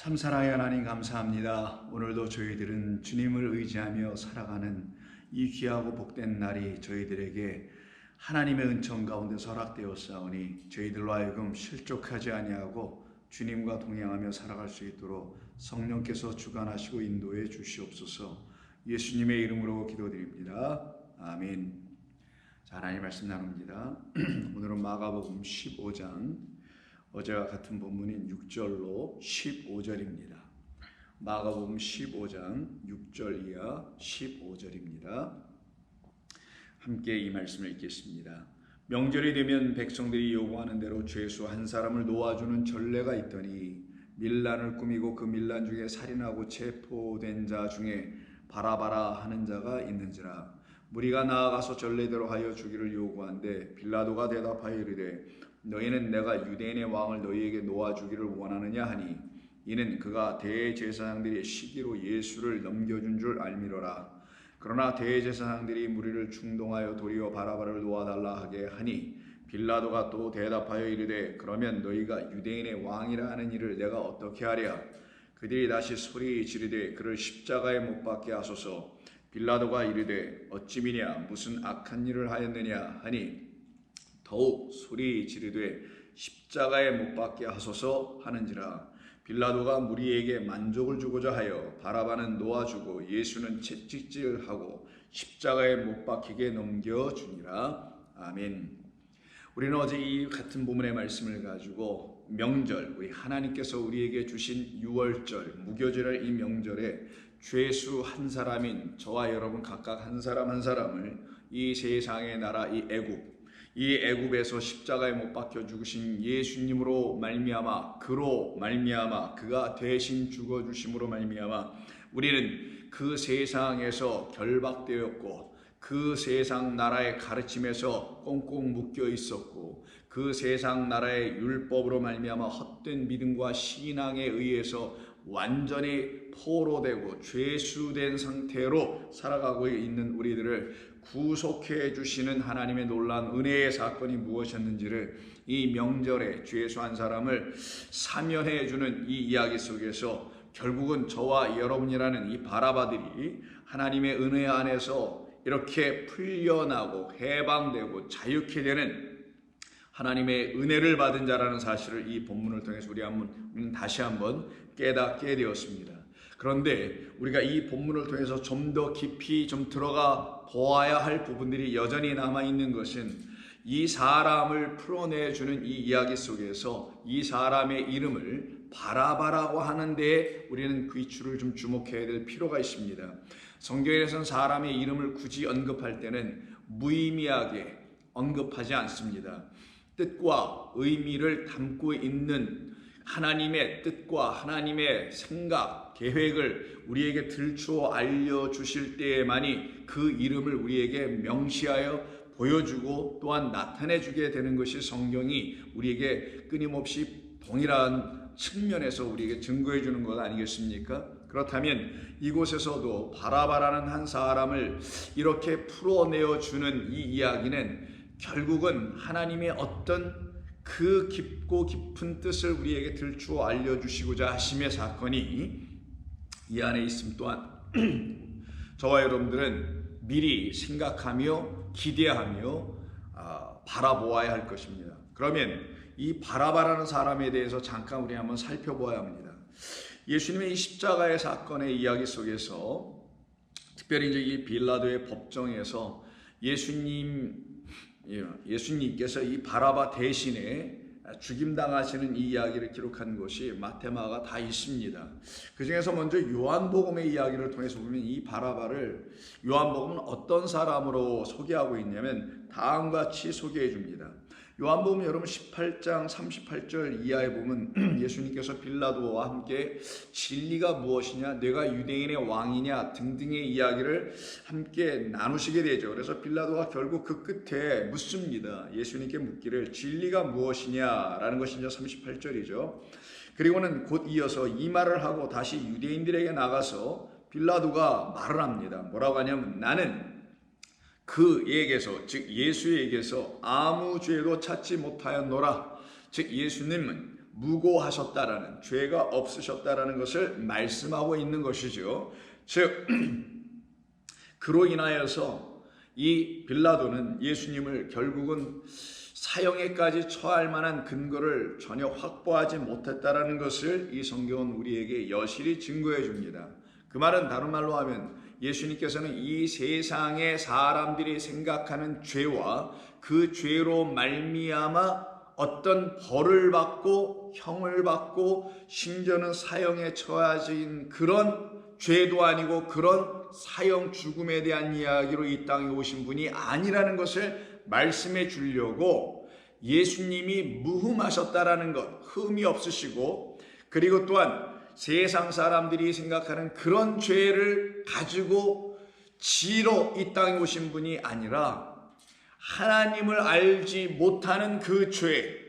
참 사랑의 하나님 감사합니다. 오늘도 저희들은 주님을 의지하며 살아가는 이 귀하고 복된 날이 저희들에게 하나님의 은총 가운데 허락되었사오니 저희들로 하여금 실족하지 아니하고 주님과 동행하며 살아갈 수 있도록 성령께서 주관하시고 인도해 주시옵소서. 예수님의 이름으로 기도드립니다. 아멘. 자, 하나님 말씀 나눕니다. 오늘은 마가복음 15장 어제와 같은 본문인 6절로 15절입니다. 마가복음 15장 6절 이하 15절입니다. 함께 이 말씀을 읽겠습니다. 명절이 되면 백성들이 요구하는 대로 죄수 한 사람을 놓아주는 전례가 있더니 밀란을 꾸미고 그 밀란 중에 살인하고 체포된 자 중에 바라바라 하는 자가 있는지라. 무리가 나아가서 전례대로 하여 주기를 요구한데 빌라도가 대답하여 이르되 너희는 내가 유대인의 왕을 너희에게 놓아주기를 원하느냐 하니 이는 그가 대제사장들의 시기로 예수를 넘겨준 줄 알미로라. 그러나 대제사장들이 무리를 충동하여 도리어 바라바를 놓아달라 하게 하니 빌라도가 또 대답하여 이르되 그러면 너희가 유대인의 왕이라 하는 일을 내가 어떻게 하랴. 그들이 다시 소리 지르되 그를 십자가에 못 박게 하소서. 빌라도가 이르되 어찌미냐 무슨 악한 일을 하였느냐 하니 더욱 소리 지르되 십자가에 못 박게 하소서 하는지라. 빌라도가 무리에게 만족을 주고자 하여 바라바는 놓아주고 예수는 채찍질하고 십자가에 못 박히게 넘겨주니라. 아멘. 우리는 어제 이 같은 본문의 말씀을 가지고 명절, 우리 하나님께서 우리에게 주신 유월절, 무교절의 이 명절에 죄수 한 사람인 저와 여러분 각각 한 사람 한 사람을 이 세상의 나라 이 애굽에서 십자가에 못 박혀 죽으신 예수님으로 말미암아 그로 말미암아 그가 대신 죽어 주심으로 말미암아 우리는 그 세상에서 결박되었고 그 세상 나라의 가르침에서 꽁꽁 묶여 있었고 그 세상 나라의 율법으로 말미암아 헛된 믿음과 신앙에 의해서 완전히 포로되고 죄수된 상태로 살아가고 있는 우리들을 구속해 주시는 하나님의 놀라운 은혜의 사건이 무엇이었는지를 이 명절에 죄수 한 사람을 사면해 주는 이 이야기 속에서 결국은 저와 여러분이라는 이 바라바들이 하나님의 은혜 안에서 이렇게 풀려나고 해방되고 자유케 되는 하나님의 은혜를 받은 자라는 사실을 이 본문을 통해서 우리는 다시 한번 깨닫게 되었습니다. 그런데 우리가 이 본문을 통해서 좀 더 깊이 좀 들어가 보아야 할 부분들이 여전히 남아있는 것은 이 사람을 풀어내주는 이 이야기 속에서 이 사람의 이름을 바라바라고 하는데 우리는 귀추를 좀 주목해야 될 필요가 있습니다. 성경에서는 사람의 이름을 굳이 언급할 때는 무의미하게 언급하지 않습니다. 뜻과 의미를 담고 있는 하나님의 뜻과 하나님의 생각, 계획을 우리에게 들추어 알려주실 때에만이 그 이름을 우리에게 명시하여 보여주고 또한 나타내주게 되는 것이 성경이 우리에게 끊임없이 동일한 측면에서 우리에게 증거해 주는 것 아니겠습니까? 그렇다면 이곳에서도 바라바라는 한 사람을 이렇게 풀어내어 주는 이 이야기는 결국은 하나님의 어떤 그 깊고 깊은 뜻을 우리에게 들추어 알려주시고자 하심의 사건이 이 안에 있음 또한 저와 여러분들은 미리 생각하며 기대하며 바라보아야 할 것입니다. 그러면 이 바라바라는 사람에 대해서 잠깐 우리 한번 살펴보아야 합니다. 예수님의 이 십자가의 사건의 이야기 속에서 특별히 이제 이 빌라도의 법정에서 예수님께서 이 바라바 대신에 죽임당하시는 이 이야기를 기록한 것이 마태, 마가 다 있습니다. 그 중에서 먼저 요한복음의 이야기를 통해서 보면 이 바라바를 요한복음은 어떤 사람으로 소개하고 있냐면 다음과 같이 소개해 줍니다. 요한복음 여러분 18장 38절 이하에 보면 예수님께서 빌라도와 함께 진리가 무엇이냐, 내가 유대인의 왕이냐 등등의 이야기를 함께 나누시게 되죠. 그래서 빌라도가 결국 그 끝에 묻습니다. 예수님께 묻기를 진리가 무엇이냐라는 것이 이제 38절이죠. 그리고는 곧 이어서 이 말을 하고 다시 유대인들에게 나가서 빌라도가 말을 합니다. 뭐라고 하냐면 나는 그에게서 즉 예수에게서 아무 죄도 찾지 못하였노라. 즉 예수님은 무고하셨다라는, 죄가 없으셨다라는 것을 말씀하고 있는 것이죠. 즉 그로 인하여서 이 빌라도는 예수님을 결국은 사형에까지 처할 만한 근거를 전혀 확보하지 못했다라는 것을 이 성경은 우리에게 여실히 증거해 줍니다. 그 말은 다른 말로 하면 예수님께서는 이 세상의 사람들이 생각하는 죄와 그 죄로 말미암아 어떤 벌을 받고 형을 받고 심지어는 사형에 처해진 그런 죄도 아니고 그런 사형 죽음에 대한 이야기로 이 땅에 오신 분이 아니라는 것을 말씀해 주려고 예수님이 무흠하셨다라는 것, 흠이 없으시고, 그리고 또한 세상 사람들이 생각하는 그런 죄를 가지고 지로 이 땅에 오신 분이 아니라 하나님을 알지 못하는 그 죄,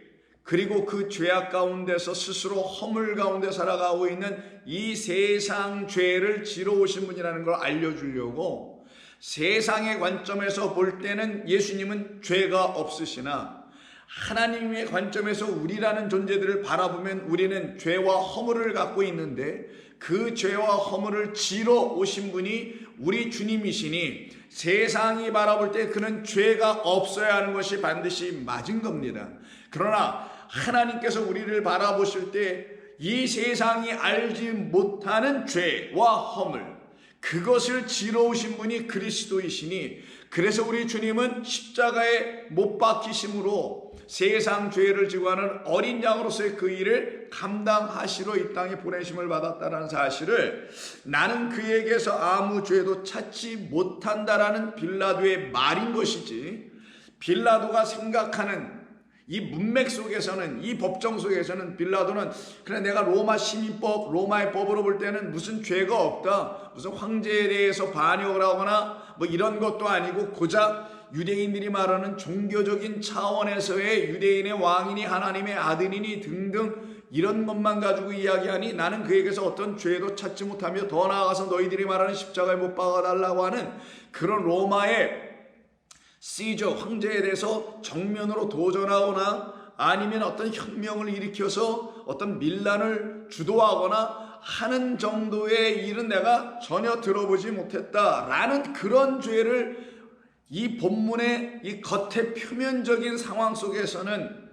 그리고 그 죄악 가운데서 스스로 허물 가운데 살아가고 있는 이 세상 죄를 지러 오신 분이라는 걸 알려주려고, 세상의 관점에서 볼 때는 예수님은 죄가 없으시나 하나님의 관점에서 우리라는 존재들을 바라보면 우리는 죄와 허물을 갖고 있는데, 그 죄와 허물을 지러 오신 분이 우리 주님이시니 세상이 바라볼 때 그는 죄가 없어야 하는 것이 반드시 맞은 겁니다. 그러나 하나님께서 우리를 바라보실 때 이 세상이 알지 못하는 죄와 허물, 그것을 지러 오신 분이 그리스도이시니, 그래서 우리 주님은 십자가에 못 박히심으로 세상 죄를 지고 하는 어린 양으로서의 그 일을 감당하시러 이 땅에 보내심을 받았다는 사실을, 나는 그에게서 아무 죄도 찾지 못한다라는 빌라도의 말인 것이지, 빌라도가 생각하는 이 문맥 속에서는, 이 법정 속에서는 빌라도는 그래 내가 로마 시민법, 로마의 법으로 볼 때는 무슨 죄가 없다, 무슨 황제에 대해서 반역을 하거나 뭐 이런 것도 아니고 고작 유대인들이 말하는 종교적인 차원에서의 유대인의 왕이니 하나님의 아들이니 등등 이런 것만 가지고 이야기하니 나는 그에게서 어떤 죄도 찾지 못하며, 더 나아가서 너희들이 말하는 십자가에 못 박아달라고 하는 그런 로마의 시저, 황제에 대해서 정면으로 도전하거나 아니면 어떤 혁명을 일으켜서 어떤 밀란을 주도하거나 하는 정도의 일은 내가 전혀 들어보지 못했다라는 그런 죄를 이 본문의 이 겉의 표면적인 상황 속에서는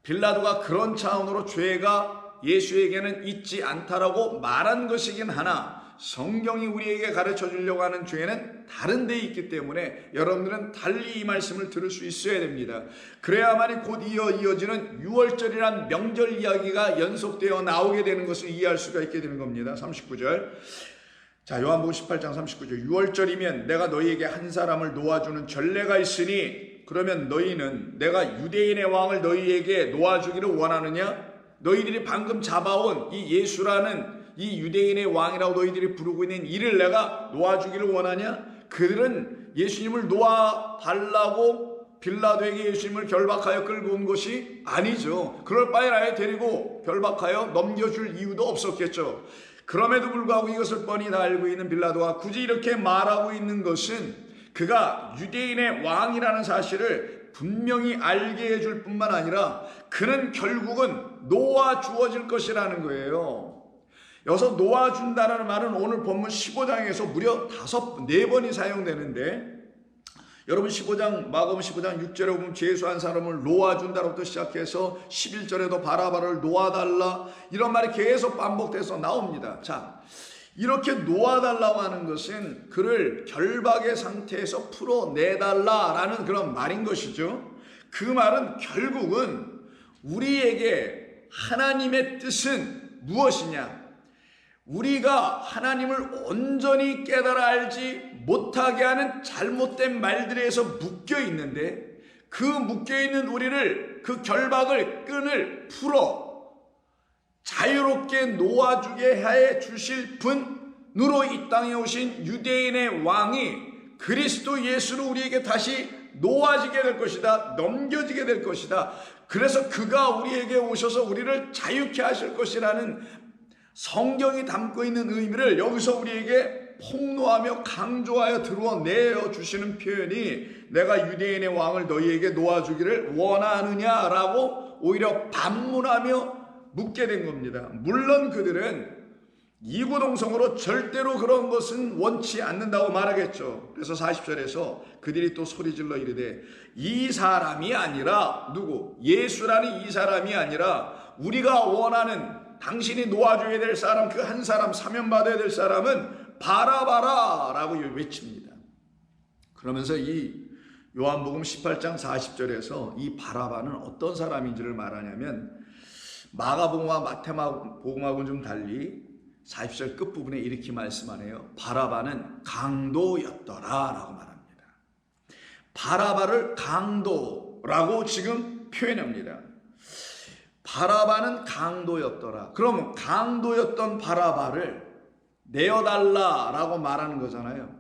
빌라도가 그런 차원으로 죄가 예수에게는 있지 않다라고 말한 것이긴 하나, 성경이 우리에게 가르쳐 주려고 하는 죄는 다른 데 있기 때문에 여러분들은 달리 이 말씀을 들을 수 있어야 됩니다. 그래야만이 곧 이어지는 6월절이란 명절 이야기가 연속되어 나오게 되는 것을 이해할 수가 있게 되는 겁니다. 39절. 자, 요한복음 18장 39절. 6월절이면 내가 너희에게 한 사람을 놓아주는 전례가 있으니, 그러면 너희는 내가 유대인의 왕을 너희에게 놓아주기를 원하느냐? 너희들이 방금 잡아온 이 예수라는 이 유대인의 왕이라고 너희들이 부르고 있는 이를 내가 놓아주기를 원하냐? 그들은 예수님을 놓아달라고 빌라도에게 예수님을 결박하여 끌고 온 것이 아니죠. 그럴 바에 아예 데리고 결박하여 넘겨줄 이유도 없었겠죠. 그럼에도 불구하고 이것을 뻔히 다 알고 있는 빌라도가 굳이 이렇게 말하고 있는 것은 그가 유대인의 왕이라는 사실을 분명히 알게 해줄 뿐만 아니라 그는 결국은 놓아주어질 것이라는 거예요. 여기서 놓아준다는 말은 오늘 본문 15장에서 무려 4번이 사용되는데, 여러분 15장, 마가복음 15장 6절에 보면 죄수 한 사람을 놓아준다로부터 시작해서 11절에도 바라바를 놓아달라, 이런 말이 계속 반복돼서 나옵니다. 자, 이렇게 놓아달라고 하는 것은 그를 결박의 상태에서 풀어내달라라는 그런 말인 것이죠. 그 말은 결국은 우리에게 하나님의 뜻은 무엇이냐, 우리가 하나님을 온전히 깨달아 알지 못하게 하는 잘못된 말들에서 묶여 있는데, 그 묶여 있는 우리를, 그 결박을, 끈을 풀어 자유롭게 놓아주게 해 주실 분으로 이 땅에 오신 유대인의 왕이 그리스도 예수로 우리에게 다시 놓아지게 될 것이다, 넘겨지게 될 것이다. 그래서 그가 우리에게 오셔서 우리를 자유케 하실 것이라는 성경이 담고 있는 의미를 여기서 우리에게 폭로하며 강조하여 드러내어 주시는 표현이, 내가 유대인의 왕을 너희에게 놓아주기를 원하느냐라고 오히려 반문하며 묻게 된 겁니다. 물론 그들은 이구동성으로 절대로 그런 것은 원치 않는다고 말하겠죠. 그래서 40절에서 그들이 또 소리질러 이르되 이 사람이 아니라 누구? 예수라는 이 사람이 아니라 우리가 원하는 당신이 놓아줘야 될 사람, 그 한 사람, 사면받아야 될 사람은 바라바라 라고 외칩니다. 그러면서 이 요한복음 18장 40절에서 이 바라바는 어떤 사람인지를 말하냐면 마가복음과 마태복음하고는 좀 달리 40절 끝부분에 이렇게 말씀하네요. 바라바는 강도였더라 라고 말합니다. 바라바를 강도라고 지금 표현합니다. 바라바는 강도였더라. 그러면 강도였던 바라바를 내어달라 라고 말하는 거잖아요.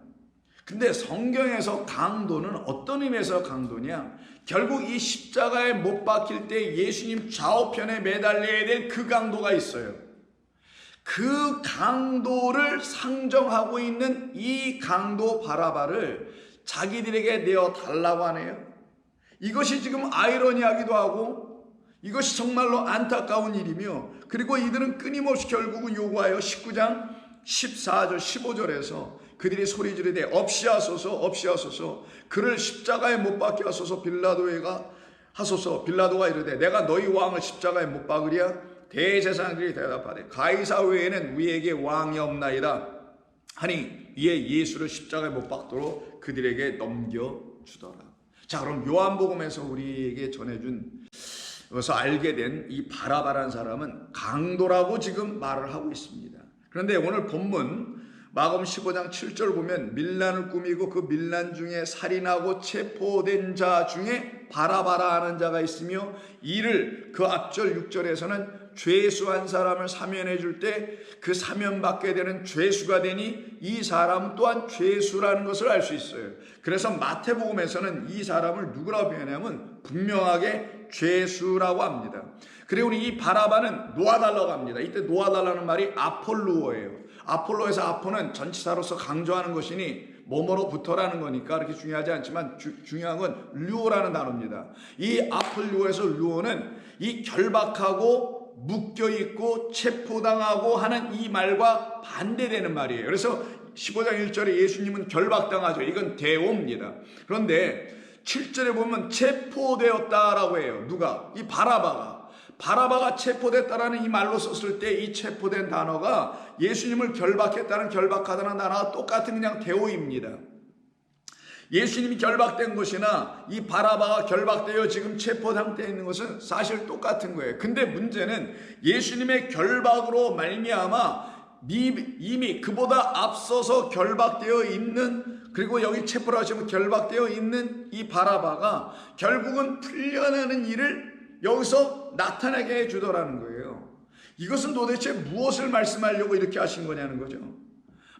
근데 성경에서 강도는 어떤 의미에서 강도냐? 결국 이 십자가에 못 박힐 때 예수님 좌우편에 매달려야 될 그 강도가 있어요. 그 강도를 상정하고 있는 이 강도 바라바를 자기들에게 내어달라고 하네요. 이것이 지금 아이러니하기도 하고 이것이 정말로 안타까운 일이며, 그리고 이들은 끊임없이 결국은 요구하여 19장 14절 15절에서 그들이 소리 지르되 없이하소서 없이하소서, 그를 십자가에 못 박게 하소서. 빌라도가 이르되 내가 너희 왕을 십자가에 못 박으랴. 대제사장들이 대답하되 가이사 외에는 우리에게 왕이 없나이다 하니 이에 예수를 십자가에 못 박도록 그들에게 넘겨주더라. 자, 그럼 요한복음에서 우리에게 전해준, 그래서 알게 된 이 바라바라는 사람은 강도라고 지금 말을 하고 있습니다. 그런데 오늘 본문 마가복음 15장 7절 보면 밀란을 꾸미고 그 밀란 중에 살인하고 체포된 자 중에 바라바라 하는 자가 있으며, 이를 그 앞절 6절에서는 죄수한 사람을 사면해 줄 때 그 사면받게 되는 죄수가 되니 이 사람 또한 죄수라는 것을 알 수 있어요. 그래서 마태복음에서는 이 사람을 누구라고 표현하냐면 분명하게 죄수라고 합니다. 그리고 이 바라바는 놓아달라고 합니다. 이때 놓아달라는 말이 아폴루어예요. 아폴로에서 아포는 전치사로서 강조하는 것이니 뭐뭐로부터라는 거니까 그렇게 중요하지 않지만 중요한 건 류오라는 단어입니다. 이 아폴루어에서 류오는 이 결박하고 묶여있고 체포당하고 하는 이 말과 반대되는 말이에요. 그래서 15장 1절에 예수님은 결박당하죠. 이건 대오입니다. 그런데 7절에 보면 체포되었다라고 해요. 누가? 이 바라바가 체포됐다라는 이 말로 썼을 때 이 체포된 단어가 예수님을 결박했다는 결박하다는 단어가 똑같은 그냥 대오입니다. 예수님이 결박된 것이나 이 바라바가 결박되어 지금 체포 상태에 있는 것은 사실 똑같은 거예요. 근데 문제는 예수님의 결박으로 말미암아 이미 그보다 앞서서 결박되어 있는, 그리고 여기 체포를 하시면 결박되어 있는 이 바라바가 결국은 풀려나는 일을 여기서 나타나게 해주더라는 거예요. 이것은 도대체 무엇을 말씀하려고 이렇게 하신 거냐는 거죠.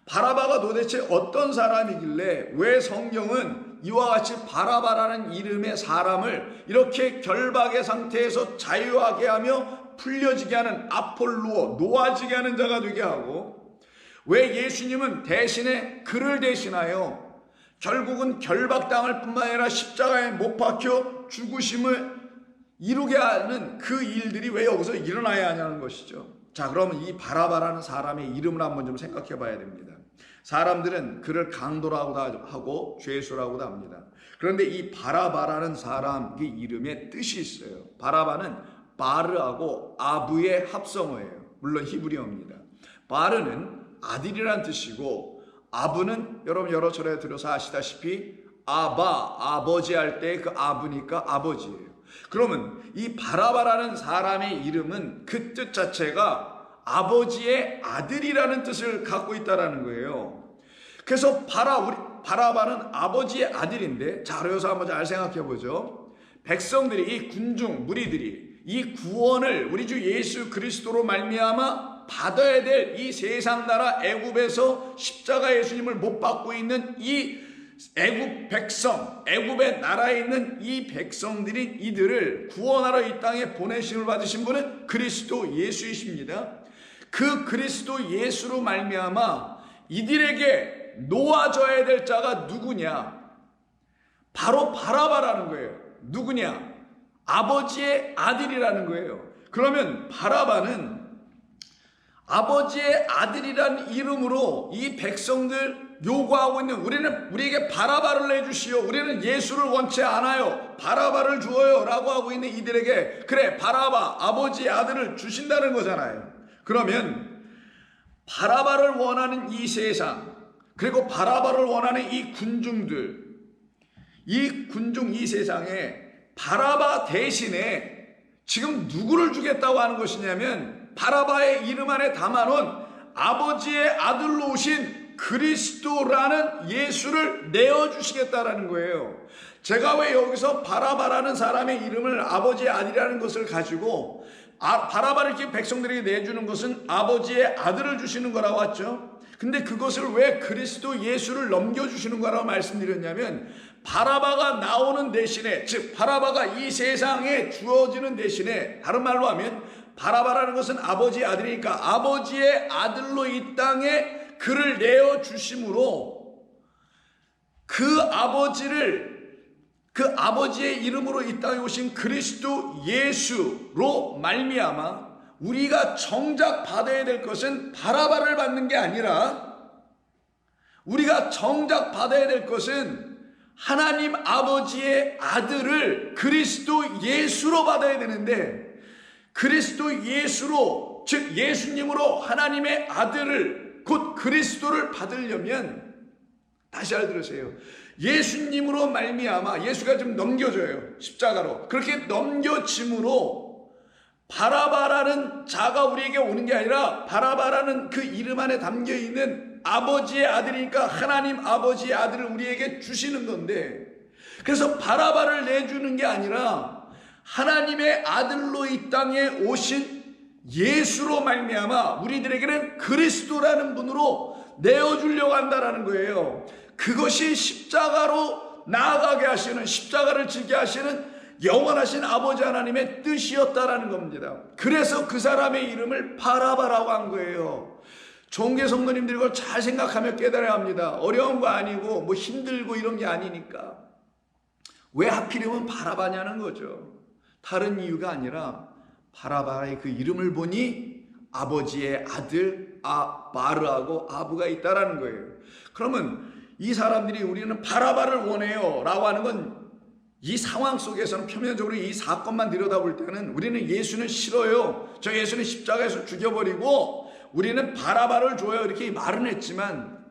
바라바가 도대체 어떤 사람이길래 왜 성경은 이와 같이 바라바라는 이름의 사람을 이렇게 결박의 상태에서 자유하게 하며 풀려지게 하는 아폴루어, 놓아지게 하는 자가 되게 하고, 왜 예수님은 대신에 그를 대신하여 결국은 결박당할 뿐만 아니라 십자가에 못 박혀 죽으심을 이루게 하는 그 일들이 왜 여기서 일어나야 하냐는 것이죠. 자, 그러면 이 바라바라는 사람의 이름을 한번 좀 생각해 봐야 됩니다. 사람들은 그를 강도라고도 하고 죄수라고도 합니다. 그런데 이 바라바라는 사람의 이름에 뜻이 있어요. 바라바는 바르하고 아부의 합성어예요. 물론 히브리어입니다. 바르는 아들이란 뜻이고, 아부는 여러분 여러 절에 들어서 아시다시피 아버지 할 때 그 아부니까 아버지예요. 그러면 이 바라바라는 사람의 이름은 그 뜻 자체가 아버지의 아들이라는 뜻을 갖고 있다는 거예요. 그래서 바라바는 아버지의 아들인데, 자, 그래서 한번 잘 생각해 보죠. 백성들이, 이 군중 무리들이 이 구원을 우리 주 예수 그리스도로 말미암아 받아야 될 이 세상 나라 애굽에서 십자가 예수님을 못 받고 있는 이 애굽 백성, 애굽의 나라에 있는 이 백성들이 이들을 구원하러 이 땅에 보내심을 받으신 분은 그리스도 예수이십니다. 그 그리스도 예수로 말미암아 이들에게 놓아져야 될 자가 누구냐? 바로 바라바라는 거예요. 누구냐? 아버지의 아들이라는 거예요. 그러면 바라바는 아버지의 아들이란 이름으로 이 백성들 요구하고 있는, 우리에게 바라바를 내주시오, 우리는 예수를 원치 않아요, 바라바를 주어요 라고 하고 있는 이들에게 그래 바라바 아버지의 아들을 주신다는 거잖아요. 그러면 바라바를 원하는 이 세상, 그리고 바라바를 원하는 이 군중들, 이 세상에 바라바 대신에 지금 누구를 주겠다고 하는 것이냐면 바라바의 이름 안에 담아놓은 아버지의 아들로 오신 그리스도라는 예수를 내어주시겠다라는 거예요. 제가 왜 여기서 바라바라는 사람의 이름을 아버지의 아들이라는 것을 가지고 바라바를 이렇게 백성들에게 내주는 것은 아버지의 아들을 주시는 거라고 했죠. 근데 그것을 왜 그리스도 예수를 넘겨주시는 거라고 말씀드렸냐면, 바라바가 나오는 대신에, 즉 바라바가 이 세상에 주어지는 대신에, 다른 말로 하면 바라바라는 것은 아버지의 아들이니까 아버지의 아들로 이 땅에 그를 내어주심으로 그 아버지의 이름으로 이 땅에 오신 그리스도 예수로 말미암아 우리가 정작 받아야 될 것은 바라바를 받는 게 아니라, 우리가 정작 받아야 될 것은 하나님 아버지의 아들을 그리스도 예수로 받아야 되는데, 그리스도 예수로, 즉 예수님으로 하나님의 아들을, 곧 그리스도를 받으려면, 다시 알아들으세요, 예수님으로 말미암아 예수가 좀 넘겨져요, 십자가로. 그렇게 넘겨짐으로 바라바라는 자가 우리에게 오는 게 아니라, 바라바라는 그 이름 안에 담겨있는 아버지의 아들이니까 하나님 아버지의 아들을 우리에게 주시는 건데, 그래서 바라바를 내주는 게 아니라 하나님의 아들로 이 땅에 오신 예수로 말미암아 우리들에게는 그리스도라는 분으로 내어주려고 한다라는 거예요. 그것이 십자가로 나아가게 하시는, 십자가를 지게 하시는 영원하신 아버지 하나님의 뜻이었다라는 겁니다. 그래서 그 사람의 이름을 바라바라고 한 거예요. 종교 성도님들이 이걸 잘 생각하며 깨달아야 합니다. 어려운 거 아니고 뭐 힘들고 이런 게 아니니까. 왜 하필이면 바라바냐는 거죠. 다른 이유가 아니라 바라바의 그 이름을 보니 아버지의 아들 바르하고 아부가 있다라는 거예요. 그러면 이 사람들이 우리는 바라바를 원해요 라고 하는 건, 이 상황 속에서는 표면적으로 이 사건만 들여다볼 때는 우리는 예수는 싫어요, 저 예수는 십자가에서 죽여버리고 우리는 바라바를 줘요, 이렇게 말은 했지만,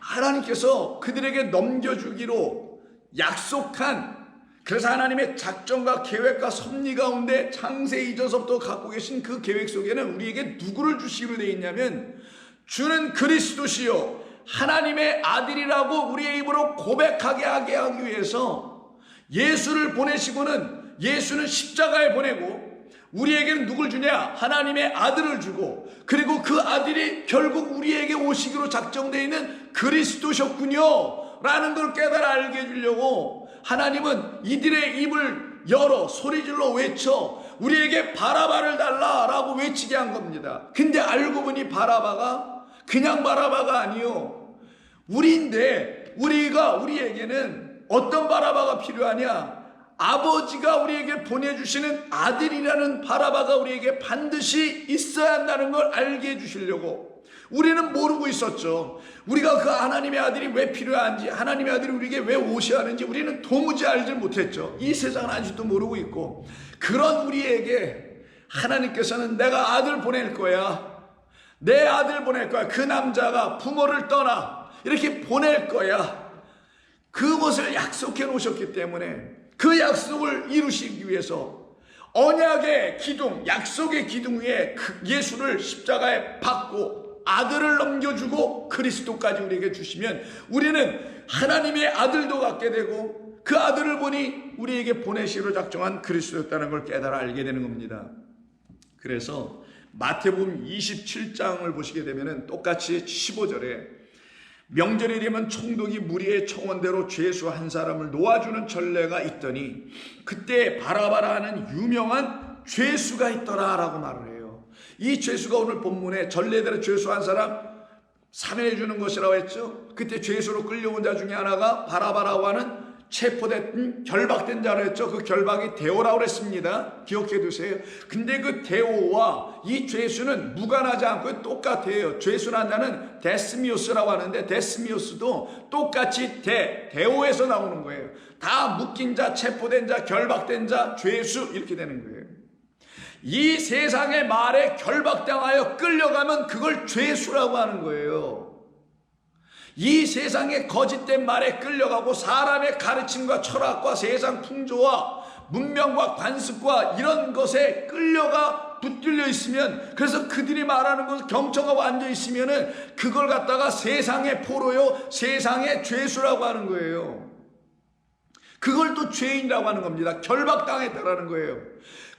하나님께서 그들에게 넘겨주기로 약속한, 그래서 하나님의 작전과 계획과 섭리 가운데 창세 이전서부터 갖고 계신 그 계획 속에는 우리에게 누구를 주시기로 되어 있냐면, 주는 그리스도시요 하나님의 아들이라고 우리의 입으로 고백하게 하기 위해서 예수를 보내시고는, 예수는 십자가에 보내고 우리에게는 누굴 주냐? 하나님의 아들을 주고, 그리고 그 아들이 결국 우리에게 오시기로 작정되어 있는 그리스도셨군요 라는 걸 깨달아 알게 해주려고 하나님은 이들의 입을 열어 소리질러 외쳐 우리에게 바라바를 달라라고 외치게 한 겁니다. 근데 알고 보니 바라바가 그냥 바라바가 아니요, 우리인데, 우리에게는 어떤 바라바가 필요하냐? 아버지가 우리에게 보내주시는 아들이라는 바라바가 우리에게 반드시 있어야 한다는 걸 알게 해주시려고. 우리는 모르고 있었죠. 우리가 그 하나님의 아들이 왜 필요한지, 하나님의 아들이 우리에게 왜 오셔야 하는지 우리는 도무지 알지 못했죠. 이 세상은 아직도 모르고 있고, 그런 우리에게 하나님께서는 내가 아들 보낼 거야, 내 아들 보낼 거야, 그 남자가 부모를 떠나 이렇게 보낼 거야, 그것을 약속해 놓으셨기 때문에 그 약속을 이루시기 위해서 언약의 기둥, 약속의 기둥 위에 예수를 십자가에 박고 아들을 넘겨주고 그리스도까지 우리에게 주시면 우리는 하나님의 아들도 갖게 되고, 그 아들을 보니 우리에게 보내시기로 작정한 그리스도였다는 걸 깨달아 알게 되는 겁니다. 그래서 마태복음 27장을 보시게 되면 똑같이 15절에 명절이 되면 총독이 무리의 청원대로 죄수 한 사람을 놓아주는 전례가 있더니 그때 바라바라는 유명한 죄수가 있더라 라고 말을 해요. 이 죄수가 오늘 본문에 전례대로 죄수 한 사람 사면해 주는 것이라고 했죠. 그때 죄수로 끌려온 자 중에 하나가 바라바라고 하는 체포된 결박된 자로 했죠. 그 결박이 데오라고 그랬습니다. 기억해 두세요. 근데 그 데오와 이 죄수는 무관하지 않고 똑같아요. 죄수란 자는 데스미우스라고 하는데 데스미우스도 똑같이 데오에서 나오는 거예요. 다 묶인 자, 체포된 자, 결박된 자, 죄수 이렇게 되는 거예요. 이 세상의 말에 결박당하여 끌려가면 그걸 죄수라고 하는 거예요. 이 세상의 거짓된 말에 끌려가고 사람의 가르침과 철학과 세상 풍조와 문명과 관습과 이런 것에 끌려가 붙들려 있으면, 그래서 그들이 말하는 것을 경청하고 앉아 있으면은 그걸 갖다가 세상의 포로요, 세상의 죄수라고 하는 거예요. 그걸 또 죄인이라고 하는 겁니다. 결박당했다라는 거예요.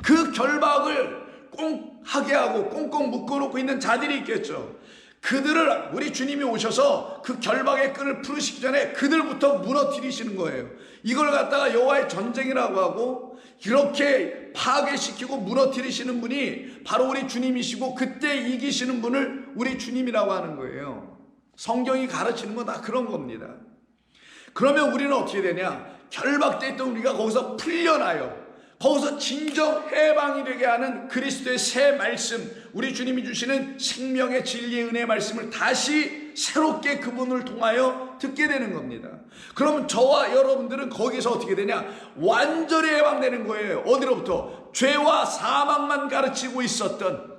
그 결박을 꽁하게 하고 꽁꽁 묶어놓고 있는 자들이 있겠죠. 그들을 우리 주님이 오셔서 그 결박의 끈을 풀으시기 전에 그들부터 무너뜨리시는 거예요. 이걸 갖다가 여호와의 전쟁이라고 하고 이렇게 파괴시키고 무너뜨리시는 분이 바로 우리 주님이시고, 그때 이기시는 분을 우리 주님이라고 하는 거예요. 성경이 가르치는 건 다 그런 겁니다. 그러면 우리는 어떻게 되냐? 결박돼 있던 우리가 거기서 풀려나요. 거기서 진정 해방이 되게 하는 그리스도의 새 말씀, 우리 주님이 주시는 생명의 진리의 은혜의 말씀을 다시 새롭게 그분을 통하여 듣게 되는 겁니다. 그러면 저와 여러분들은 거기서 어떻게 되냐? 완전히 해방되는 거예요. 어디로부터? 죄와 사망만 가르치고 있었던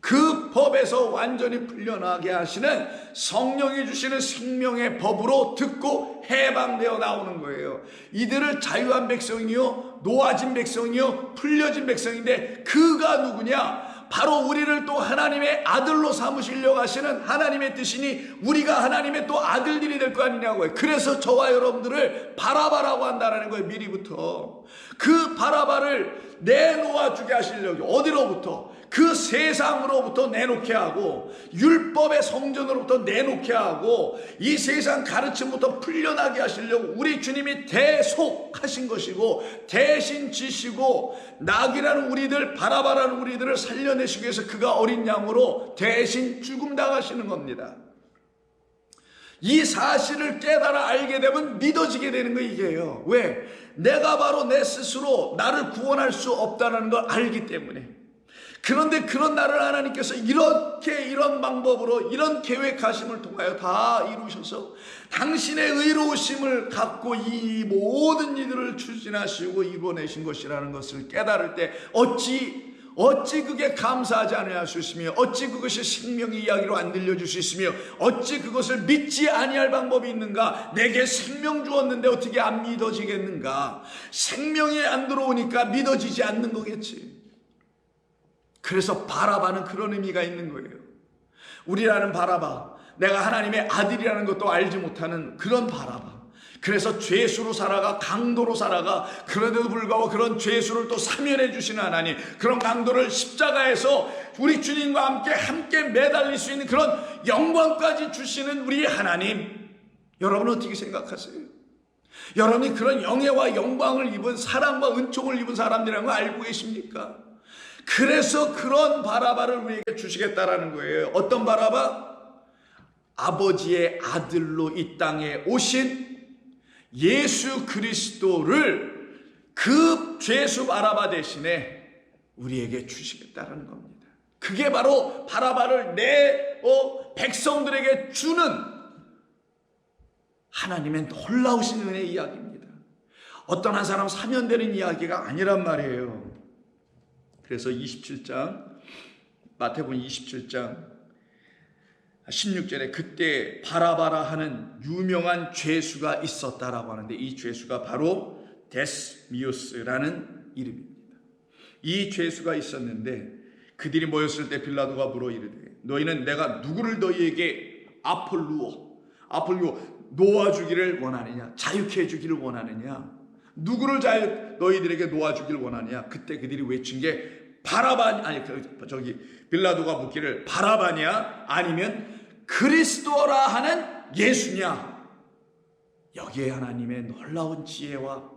그 법에서 완전히 풀려나게 하시는 성령이 주시는 생명의 법으로 듣고 해방되어 나오는 거예요. 이들을 자유한 백성이요, 놓아진 백성이요, 풀려진 백성인데 그가 누구냐? 바로 우리를 또 하나님의 아들로 삼으시려고 하시는 하나님의 뜻이니 우리가 하나님의 또 아들들이 될 거 아니냐고요. 그래서 저와 여러분들을 바라바라고 한다는 거예요. 미리부터 그 바라바를 내놓아 주게 하시려고. 어디로부터? 그 세상으로부터 내놓게 하고 율법의 성전으로부터 내놓게 하고 이 세상 가르침부터 풀려나게 하시려고 우리 주님이 대속하신 것이고 대신 지시고 낙이라는 우리들, 바라바라는 우리들을 살려내시기 위해서 그가 어린 양으로 대신 죽음당하시는 겁니다. 이 사실을 깨달아 알게 되면 믿어지게 되는 거예요. 이게요. 왜? 내가 바로 내 스스로 나를 구원할 수 없다는 걸 알기 때문에. 그런데 그런 나를 하나님께서 이렇게 이런 방법으로 이런 계획하심을 통하여 다 이루셔서 당신의 의로우심을 갖고 이 모든 이들을 추진하시고 이루어내신 것이라는 것을 깨달을 때 어찌 그게 감사하지 않을 수 있으며, 어찌 그것이 생명의 이야기로 안 들려줄 수 있으며, 어찌 그것을 믿지 아니할 방법이 있는가? 내게 생명 주었는데 어떻게 안 믿어지겠는가? 생명이 안 들어오니까 믿어지지 않는 거겠지. 그래서 바라바는 그런 의미가 있는 거예요. 우리라는 바라바, 내가 하나님의 아들이라는 것도 알지 못하는 그런 바라바. 그래서 죄수로 살아가, 강도로 살아가, 그런데도 불구하고 그런 죄수를 또 사면해 주시는 하나님, 그런 강도를 십자가에서 우리 주님과 함께 매달릴 수 있는 그런 영광까지 주시는 우리 하나님, 여러분은 어떻게 생각하세요? 여러분이 그런 영예와 영광을 입은, 사랑과 은총을 입은 사람들이라는 거 알고 계십니까? 그래서 그런 바라바를 우리에게 주시겠다라는 거예요. 어떤 바라바? 아버지의 아들로 이 땅에 오신 예수 그리스도를 그 죄수 바라바 대신에 우리에게 주시겠다는 겁니다. 그게 바로 바라바를 내 백성들에게 주는 하나님의 놀라우신 은혜의 이야기입니다. 어떤 한 사람 사면되는 이야기가 아니란 말이에요. 그래서 27장, 마태복음 27장 16절에 그때 바라바라 하는 유명한 죄수가 있었다라고 하는데, 이 죄수가 바로 데스미우스라는 이름입니다. 이 죄수가 있었는데 그들이 모였을 때 빌라도가 물어 이르되, 너희는 내가 누구를 너희에게 아폴루오 놓아주기를 원하느냐? 자유케 해주기를 원하느냐? 누구를 너희들에게 놓아주기를 원하느냐? 그때 그들이 외친 게 빌라도가 묻기를 바라바냐 아니면 그리스도라 하는 예수냐? 여기에 하나님의 놀라운 지혜와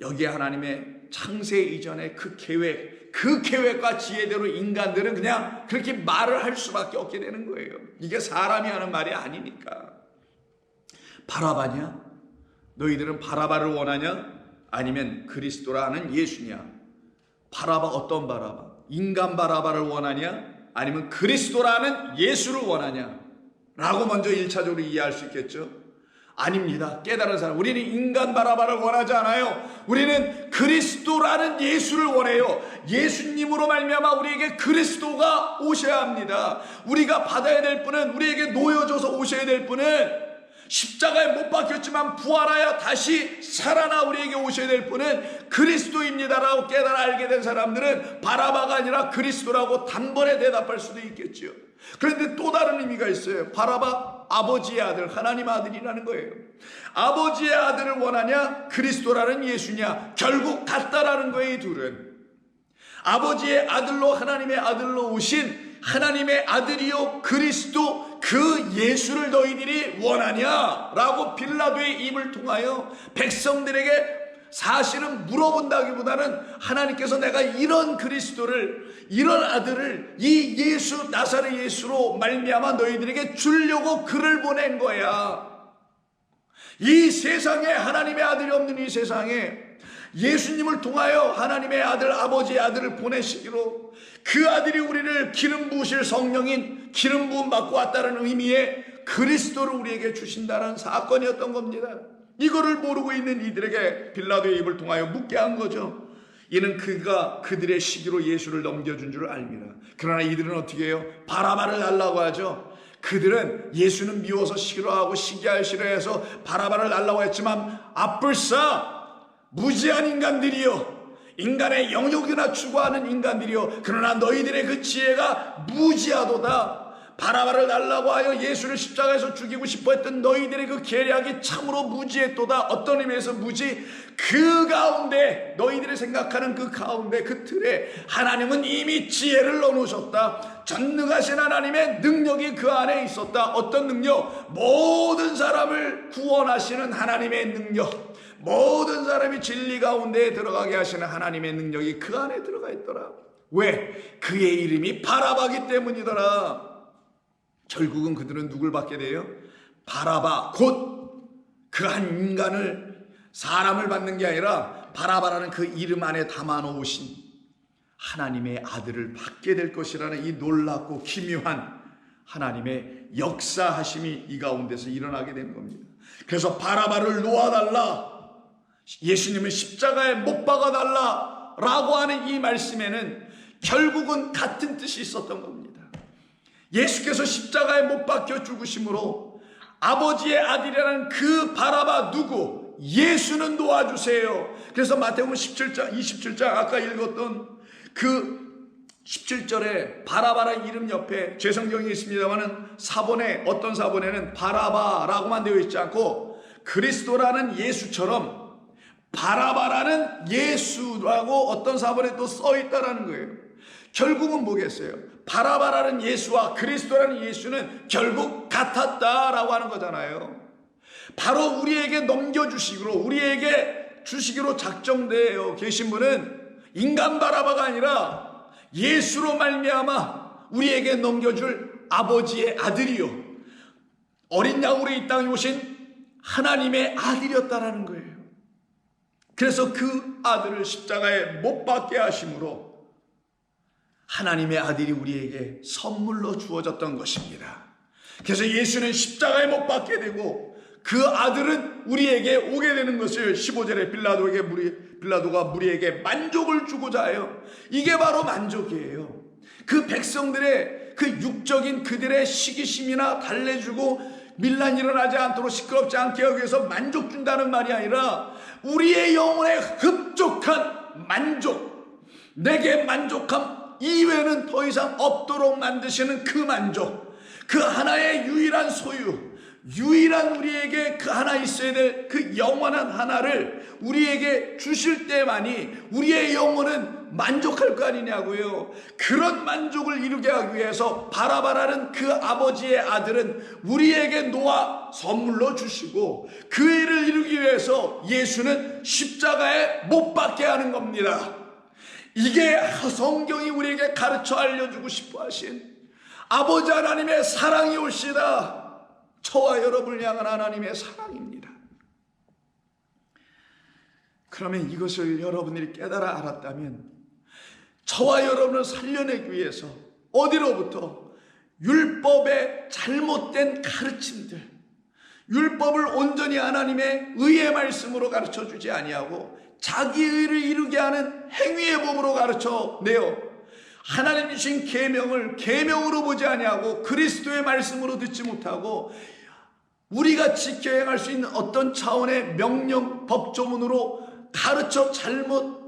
여기에 하나님의 창세 이전의 그 계획과 지혜대로 인간들은 그냥 그렇게 말을 할 수밖에 없게 되는 거예요. 이게 사람이 하는 말이 아니니까. 바라바냐 너희들은 바라바를 원하냐? 아니면 그리스도라는 예수냐? 바라바, 어떤 바라바? 인간 바라바를 원하냐? 아니면 그리스도라는 예수를 원하냐? 라고 먼저 1차적으로 이해할 수 있겠죠? 아닙니다. 깨달은 사람, 우리는 인간 바라바를 원하지 않아요. 우리는 그리스도라는 예수를 원해요. 예수님으로 말미암아 우리에게 그리스도가 오셔야 합니다. 우리가 받아야 될 분은, 우리에게 놓여져서 오셔야 될 분은, 십자가에 못 박혔지만 부활하여 다시 살아나 우리에게 오셔야 될 분은 그리스도입니다라고 깨달아 알게 된 사람들은 바라바가 아니라 그리스도라고 단번에 대답할 수도 있겠죠. 그런데 또 다른 의미가 있어요. 바라바, 아버지의 아들, 하나님 아들이라는 거예요. 아버지의 아들을 원하냐, 그리스도라는 예수냐, 결국 같다라는 거예요. 이 둘은 아버지의 아들로, 하나님의 아들로 오신 하나님의 아들이요 그리스도, 그 예수를 너희들이 원하냐라고 빌라도의 입을 통하여 백성들에게 사실은 물어본다기보다는 하나님께서 내가 이런 그리스도를, 이런 아들을 이 예수, 나사렛 예수로 말미암아 너희들에게 주려고 그를 보낸 거야. 이 세상에 하나님의 아들이 없는 이 세상에 예수님을 통하여 하나님의 아들, 아버지의 아들을 보내시기로, 그 아들이 우리를 기름 부으실 성령인 기름 부음 받고 왔다는 의미의 그리스도를 우리에게 주신다는 사건이었던 겁니다. 이거를 모르고 있는 이들에게 빌라도의 입을 통하여 묻게 한 거죠. 이는 그가 그들의 시기로 예수를 넘겨준 줄 압니다. 그러나 이들은 어떻게 해요? 바라바를 달라고 하죠. 그들은 예수는 미워서 싫어하고 시기하여 싫어해서 바라바를 달라고 했지만 앞불사 무지한 인간들이요, 인간의 영역이나 추구하는 인간들이요, 그러나 너희들의 그 지혜가 무지하도다. 바라바를 달라고 하여 예수를 십자가에서 죽이고 싶어 했던 너희들의 그 계략이 참으로 무지했도다. 어떤 의미에서 무지? 그 가운데, 너희들이 생각하는 그 가운데, 그 틀에 하나님은 이미 지혜를 넣어놓으셨다. 전능하신 하나님의 능력이 그 안에 있었다. 어떤 능력? 모든 사람을 구원하시는 하나님의 능력, 모든 사람이 진리 가운데에 들어가게 하시는 하나님의 능력이 그 안에 들어가 있더라. 왜? 그의 이름이 바라바기 때문이더라. 결국은 그들은 누굴 받게 돼요? 바라바, 곧 그 한 인간을, 사람을 받는 게 아니라 바라바라는 그 이름 안에 담아놓으신 하나님의 아들을 받게 될 것이라는 이 놀랍고 기묘한 하나님의 역사하심이 이 가운데서 일어나게 된 겁니다. 그래서 바라바를 놓아달라, 예수님은 십자가에 못 박아달라 라고 하는 이 말씀에는 결국은 같은 뜻이 있었던 겁니다. 예수께서 십자가에 못 박혀 죽으심으로 아버지의 아들이라는 그 바라바 누구? 예수는 놓아주세요. 그래서 마태복음 27장 아까 읽었던 그 17절에 바라바라는 이름 옆에 제 성경이 있습니다만은 사본에, 어떤 사본에는 바라바라고만 되어 있지 않고 그리스도라는 예수처럼 바라바라는 예수라고 어떤 사본에 또 써 있다라는 거예요. 결국은 뭐겠어요? 바라바라는 예수와 그리스도라는 예수는 결국 같았다라고 하는 거잖아요. 바로 우리에게 넘겨주시기로, 우리에게 주시기로 작정되어 계신 분은 인간 바라바가 아니라 예수로 말미암아 우리에게 넘겨줄 아버지의 아들이요, 어린 양으로 이 땅에 오신 하나님의 아들이었다라는 거예요. 그래서 그 아들을 십자가에 못 박게 하심으로 하나님의 아들이 우리에게 선물로 주어졌던 것입니다. 그래서 예수는 십자가에 못 박게 되고 그 아들은 우리에게 오게 되는 것을 15절에 빌라도가 무리에게 만족을 주고자 해요. 이게 바로 만족이에요. 그 백성들의 그 육적인 그들의 시기심이나 달래주고 밀란이 일어나지 않도록 시끄럽지 않게 하기 위해서 만족 준다는 말이 아니라 우리의 영혼에 흡족한 만족, 내게 만족함 이외에는 더 이상 없도록 만드시는 그 만족, 그 하나의 유일한 소유, 유일한 우리에게 그 하나 있어야 될 그 영원한 하나를 우리에게 주실 때만이 우리의 영혼은 만족할 거 아니냐고요. 그런 만족을 이루게 하기 위해서 바라바라는 그 아버지의 아들은 우리에게 놓아 선물로 주시고 그 일을 이루기 위해서 예수는 십자가에 못 박게 하는 겁니다. 이게 성경이 우리에게 가르쳐 알려주고 싶어 하신 아버지 하나님의 사랑이 올시다. 저와 여러분을 향한 하나님의 사랑입니다. 그러면 이것을 여러분들이 깨달아 알았다면 저와 여러분을 살려내기 위해서 어디로부터? 율법의 잘못된 가르침들, 율법을 온전히 하나님의 의의 말씀으로 가르쳐주지 아니하고 자기 의를 이루게 하는 행위의 법으로 가르쳐내어 하나님 주신 계명을 계명으로 보지 아니하고 그리스도의 말씀으로 듣지 못하고 우리가 지켜 행할 수 있는 어떤 차원의 명령 법조문으로 가르쳐 잘못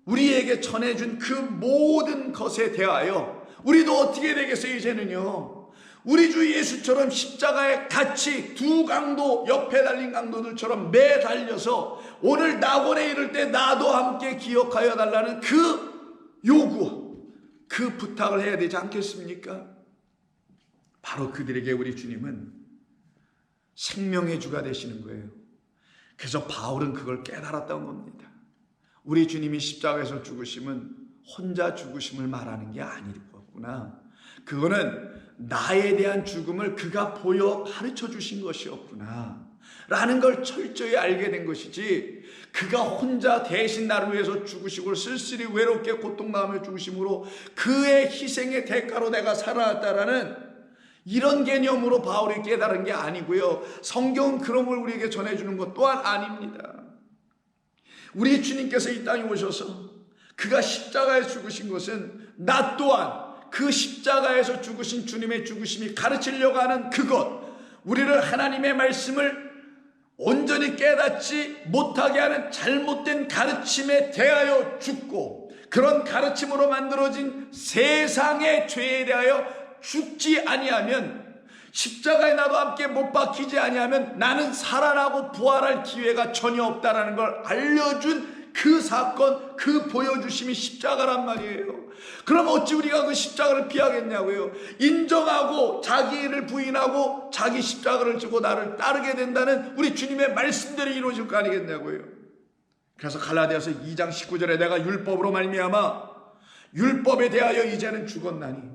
우리에게 전해준 그 모든 것에 대하여 우리도 어떻게 되겠어요? 이제는요, 우리 주 예수처럼 십자가에 같이 두 강도 옆에 달린 강도들처럼 매달려서 오늘 낙원에 이를 때 나도 함께 기억하여 달라는 그 요구, 그 부탁을 해야 되지 않겠습니까? 바로 그들에게 우리 주님은 생명의 주가 되시는 거예요. 그래서 바울은 그걸 깨달았던 겁니다. 우리 주님이 십자가에서 죽으심은 혼자 죽으심을 말하는 게 아니었구나. 그거는 나에 대한 죽음을 그가 보여 가르쳐 주신 것이었구나 라는 걸 철저히 알게 된 것이지, 그가 혼자 대신 나를 위해서 죽으시고 쓸쓸히 외롭게 고통당하며 죽으심으로 그의 희생의 대가로 내가 살아났다라는 이런 개념으로 바울이 깨달은 게 아니고요, 성경은 그런 걸 우리에게 전해주는 것 또한 아닙니다. 우리 주님께서 이 땅에 오셔서 그가 십자가에 죽으신 것은 나 또한 그 십자가에서 죽으신 주님의 죽으심이 가르치려고 하는 그것, 우리를 하나님의 말씀을 온전히 깨닫지 못하게 하는 잘못된 가르침에 대하여 죽고 그런 가르침으로 만들어진 세상의 죄에 대하여 죽지 아니하면, 십자가에 나도 함께 못 박히지 아니하면 나는 살아나고 부활할 기회가 전혀 없다라는 걸 알려준 그 사건, 그 보여주심이 십자가란 말이에요. 그럼 어찌 우리가 그 십자가를 피하겠냐고요? 인정하고 자기를 부인하고 자기 십자가를 지고 나를 따르게 된다는 우리 주님의 말씀대로 이루어질 거 아니겠냐고요? 그래서 갈라디아서 2장 19절에 내가 율법으로 말미암아 율법에 대하여 이제는 죽었나니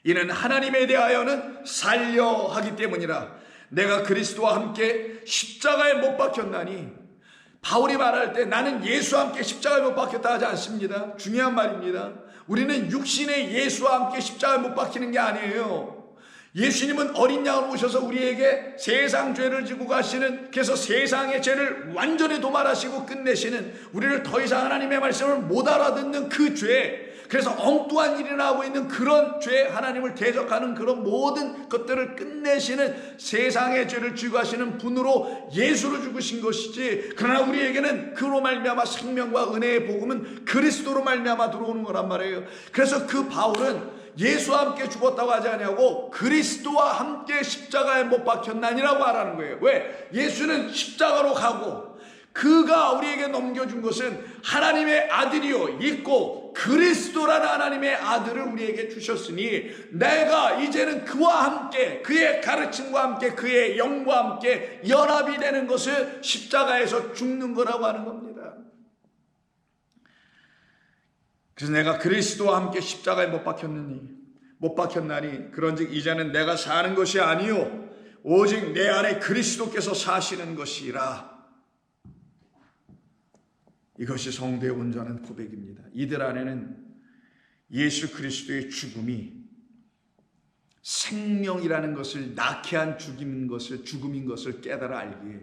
이는 하나님에 대하여는 살려 하기 때문이라. 내가 그리스도와 함께 십자가에 못 박혔나니, 바울이 말할 때 나는 예수와 함께 십자가에 못 박혔다 하지 않습니다. 중요한 말입니다. 우리는 육신의 예수와 함께 십자가에 못 박히는 게 아니에요. 예수님은 어린 양으로 오셔서 우리에게 세상 죄를 지고 가시는, 그래서 세상의 죄를 완전히 도말하시고 끝내시는, 우리를 더 이상 하나님의 말씀을 못 알아듣는 그 죄, 그래서 엉뚱한 일이 나오고 있는 그런 죄, 하나님을 대적하는 그런 모든 것들을 끝내시는 세상의 죄를 지고 하시는 분으로 예수로 죽으신 것이지, 그러나 우리에게는 그로 말미암아 생명과 은혜의 복음은 그리스도로 말미암아 들어오는 거란 말이에요. 그래서 그 바울은 예수와 함께 죽었다고 하지 아니하고 그리스도와 함께 십자가에 못 박혔나니라고 말하는 거예요. 왜? 예수는 십자가로 가고 그가 우리에게 넘겨준 것은 하나님의 아들이요 있고 그리스도라는 하나님의 아들을 우리에게 주셨으니 내가 이제는 그와 함께 그의 가르침과 함께 그의 영과 함께 연합이 되는 것을 십자가에서 죽는 거라고 하는 겁니다. 그래서 내가 그리스도와 함께 십자가에 못 박혔나니 그런즉 이제는 내가 사는 것이 아니요 오직 내 안에 그리스도께서 사시는 것이라. 이것이 성도의 온전한 고백입니다. 이들 안에는 예수 그리스도의 죽음이 생명이라는 것을 낳게 한 죽음인 것을 깨달아 알기에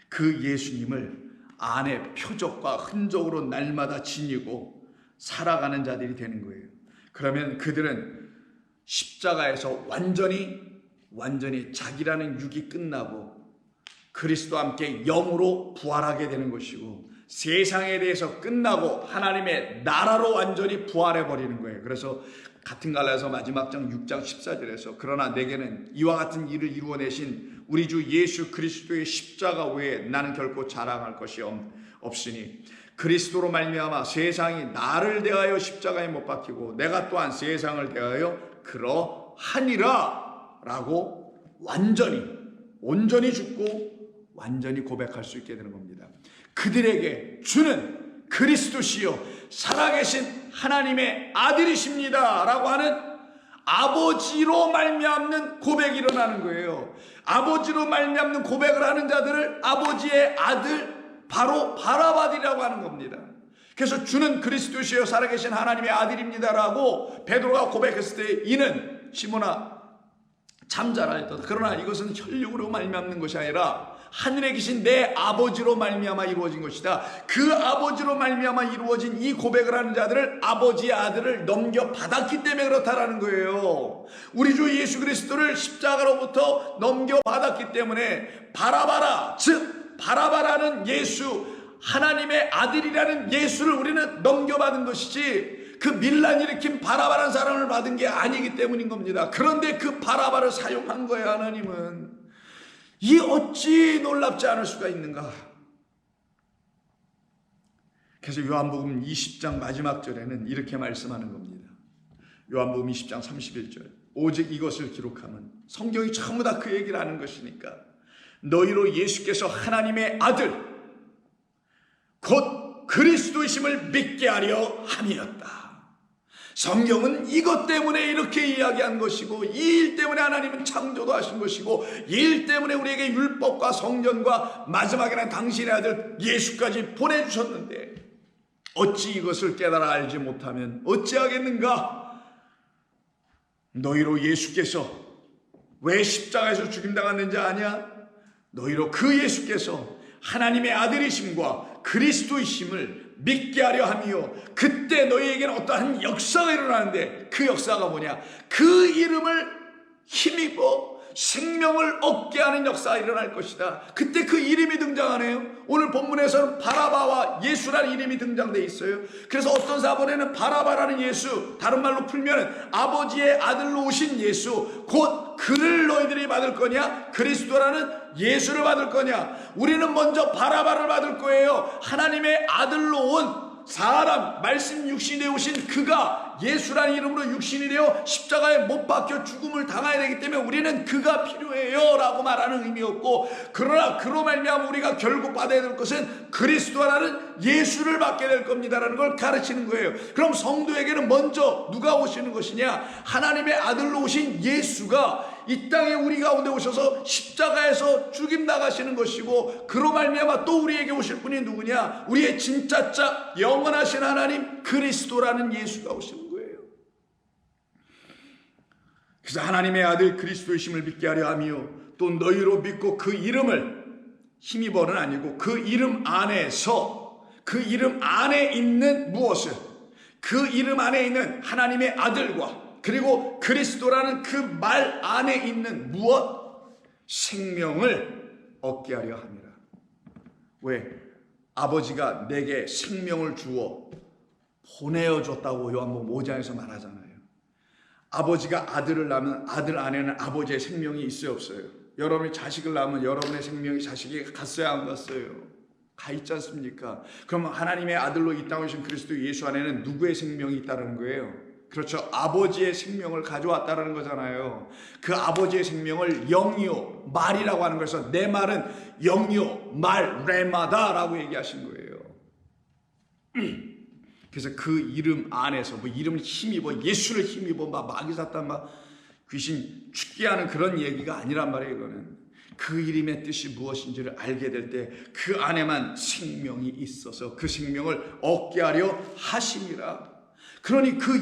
그 예수님을 안에 표적과 흔적으로 날마다 지니고 살아가는 자들이 되는 거예요. 그러면 그들은 십자가에서 완전히 자기라는 육이 끝나고 그리스도와 함께 영으로 부활하게 되는 것이고, 세상에 대해서 끝나고 하나님의 나라로 완전히 부활해버리는 거예요. 그래서 같은 갈라디아서 마지막 장 6장 14절에서 그러나 내게는 이와 같은 일을 이루어내신 우리 주 예수 그리스도의 십자가 외에 나는 결코 자랑할 것이 없으니 그리스도로 말미암아 세상이 나를 대하여 십자가에 못 박히고 내가 또한 세상을 대하여 그러하니라 라고 온전히 죽고 완전히 고백할 수 있게 되는 겁니다. 그들에게 주는 그리스도시요 살아계신 하나님의 아들이십니다 라고 하는 아버지로 말미암는 고백이 일어나는 거예요. 아버지로 말미암는 고백을 하는 자들을 아버지의 아들, 바로 바라바디라고 하는 겁니다. 그래서 주는 그리스도시요 살아계신 하나님의 아들입니다라고 베드로가 고백했을 때 이는 시몬아 잠잘알도다. 그러나 이것은 혈육으로 말미암는 것이 아니라 하늘에 계신 내 아버지로 말미암아 이루어진 것이다. 그 아버지로 말미암아 이루어진 이 고백을 하는 자들을 아버지의 아들을 넘겨받았기 때문에 그렇다라는 거예요. 우리 주 예수 그리스도를 십자가로부터 넘겨받았기 때문에 바라바라, 즉 바라바라는 예수, 하나님의 아들이라는 예수를 우리는 넘겨받은 것이지 그 밀란 일으킨 바라바라는 사람을 받은 게 아니기 때문인 겁니다. 그런데 그 바라바를 사용한 거예요. 하나님은. 이 어찌 놀랍지 않을 수가 있는가. 그래서 요한복음 20장 마지막 절에는 이렇게 말씀하는 겁니다. 요한복음 20장 31절 오직 이것을 기록하면 성경이 전부 다 그 얘기를 하는 것이니까 너희로 예수께서 하나님의 아들 곧 그리스도이심을 믿게 하려 함이었다. 성경은 이것 때문에 이렇게 이야기한 것이고 이 일 때문에 하나님은 창조도 하신 것이고 이 일 때문에 우리에게 율법과 성전과 마지막에는 당신의 아들 예수까지 보내주셨는데 어찌 이것을 깨달아 알지 못하면 어찌하겠는가. 너희로 예수께서 왜 십자가에서 죽임당했는지 아냐? 너희로 그 예수께서 하나님의 아들이심과 그리스도이심을 믿게 하려 함이요 그때 너희에게는 어떠한 역사가 일어나는데 그 역사가 뭐냐? 그 이름을 힘입어 생명을 얻게 하는 역사가 일어날 것이다. 그때 그 이름이 등장하네요. 오늘 본문에서는 바라바와 예수라는 이름이 등장되어 있어요. 그래서 어떤 사본에는 바라바라는 예수, 다른 말로 풀면 아버지의 아들로 오신 예수, 곧 그를 너희들이 받을 거냐? 그리스도라는 예수를 받을 거냐? 우리는 먼저 바라바를 받을 거예요. 하나님의 아들로 온 사람, 말씀 육신이 되어 오신 그가 예수라는 이름으로 육신이 되어 십자가에 못 박혀 죽음을 당해야 되기 때문에 우리는 그가 필요해요 라고 말하는 의미였고, 그러나 그로 말미암아 우리가 결국 받아야 될 것은 그리스도라는 예수를 받게 될 겁니다라는 걸 가르치는 거예요. 그럼 성도에게는 먼저 누가 오시는 것이냐? 하나님의 아들로 오신 예수가 이 땅에 우리 가운데 오셔서 십자가에서 죽임 나가시는 것이고, 그로 말미암아 또 우리에게 오실 분이 누구냐? 우리의 진짜 자 영원하신 하나님 그리스도라는 예수가 오시는 거예요. 그래서 하나님의 아들 그리스도이심을 믿게 하려 하며 또 너희로 믿고 그 이름을 힘입어는 아니고 그 이름 안에서, 그 이름 안에 있는 무엇을, 그 이름 안에 있는 하나님의 아들과 그리고 그리스도라는 그 말 안에 있는 무엇? 생명을 얻게 하려 함이라. 왜? 아버지가 내게 생명을 주어 보내어줬다고 요한복음 5장에서 말하잖아요. 아버지가 아들을 낳으면 아들 안에는 아버지의 생명이 있어요, 없어요? 여러분이 자식을 낳으면 여러분의 생명이 자식이 갔어요, 안 갔어요? 가 있지 않습니까? 그러면 하나님의 아들로 이 땅에 오신 그리스도 예수 안에는 누구의 생명이 있다는 거예요? 그렇죠. 아버지의 생명을 가져왔다라는 거잖아요. 그 아버지의 생명을 영이요 말이라고 하는 거에서 내 말은 영이요 말 레마다라고 얘기하신 거예요. 그래서 그 이름 안에서 뭐 이름을 힘입어, 예수를 힘입어 막 마귀 사탄 막 귀신 죽게 하는 그런 얘기가 아니란 말이에요. 이거는 그 이름의 뜻이 무엇인지를 알게 될 때 그 안에만 생명이 있어서 그 생명을 얻게 하려 하심이라. 그러니 그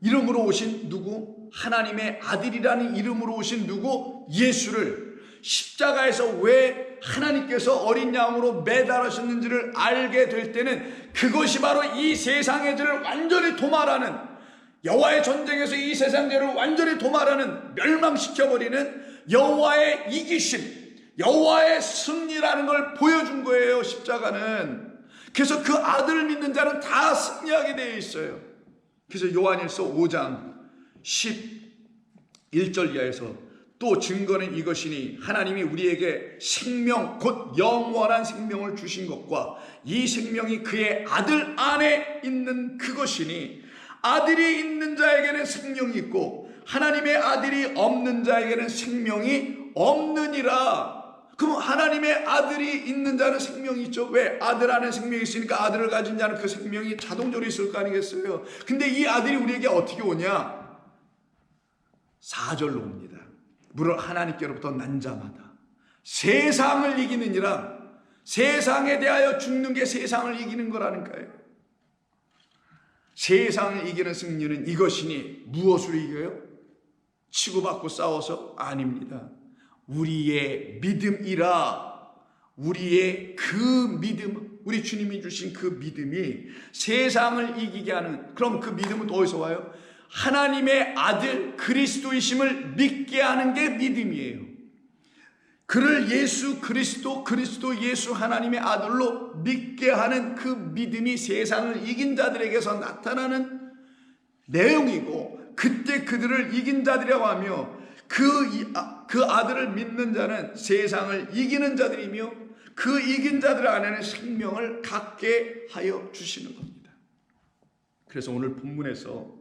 이름으로 오신 누구? 하나님의 아들이라는 이름으로 오신 누구? 예수를 십자가에서 왜 하나님께서 어린 양으로 매달으셨는지를 알게 될 때는 그것이 바로 이 세상의 죄를 완전히 도말하는, 여호와의 전쟁에서 이 세상 죄를 완전히 도말하는, 멸망시켜버리는 여호와의 이기심, 여호와의 승리라는 걸 보여준 거예요, 십자가는. 그래서 그 아들을 믿는 자는 다 승리하게 되어 있어요. 그래서 요한일서 5장 11절 이하에서 또 증거는 이것이니 하나님이 우리에게 생명 곧 영원한 생명을 주신 것과 이 생명이 그의 아들 안에 있는 그것이니 아들이 있는 자에게는 생명이 있고 하나님의 아들이 없는 자에게는 생명이 없느니라. 그럼 하나님의 아들이 있는 자는 생명이 있죠. 왜? 아들 안에 생명이 있으니까 아들을 가진 자는 그 생명이 자동적으로 있을 거 아니겠어요. 근데 이 아들이 우리에게 어떻게 오냐? 4절로 옵니다. 무릇 하나님께로부터 난 자마다 세상을 이기느니라. 세상에 대하여 죽는 게 세상을 이기는 거라니까요. 세상을 이기는 승리는 이것이니 무엇으로 이겨요? 치고받고 싸워서? 아닙니다. 우리의 믿음이라. 우리의 그 믿음, 우리 주님이 주신 그 믿음이 세상을 이기게 하는, 그럼 그 믿음은 또 어디서 와요? 하나님의 아들 그리스도이심을 믿게 하는 게 믿음이에요. 그를 예수 그리스도 예수 하나님의 아들로 믿게 하는 그 믿음이 세상을 이긴 자들에게서 나타나는 내용이고, 그때 그들을 이긴 자들이라고 하며 그 아들을 믿는 자는 세상을 이기는 자들이며 그 이긴 자들 안에는 생명을 갖게 하여 주시는 겁니다. 그래서 오늘 본문에서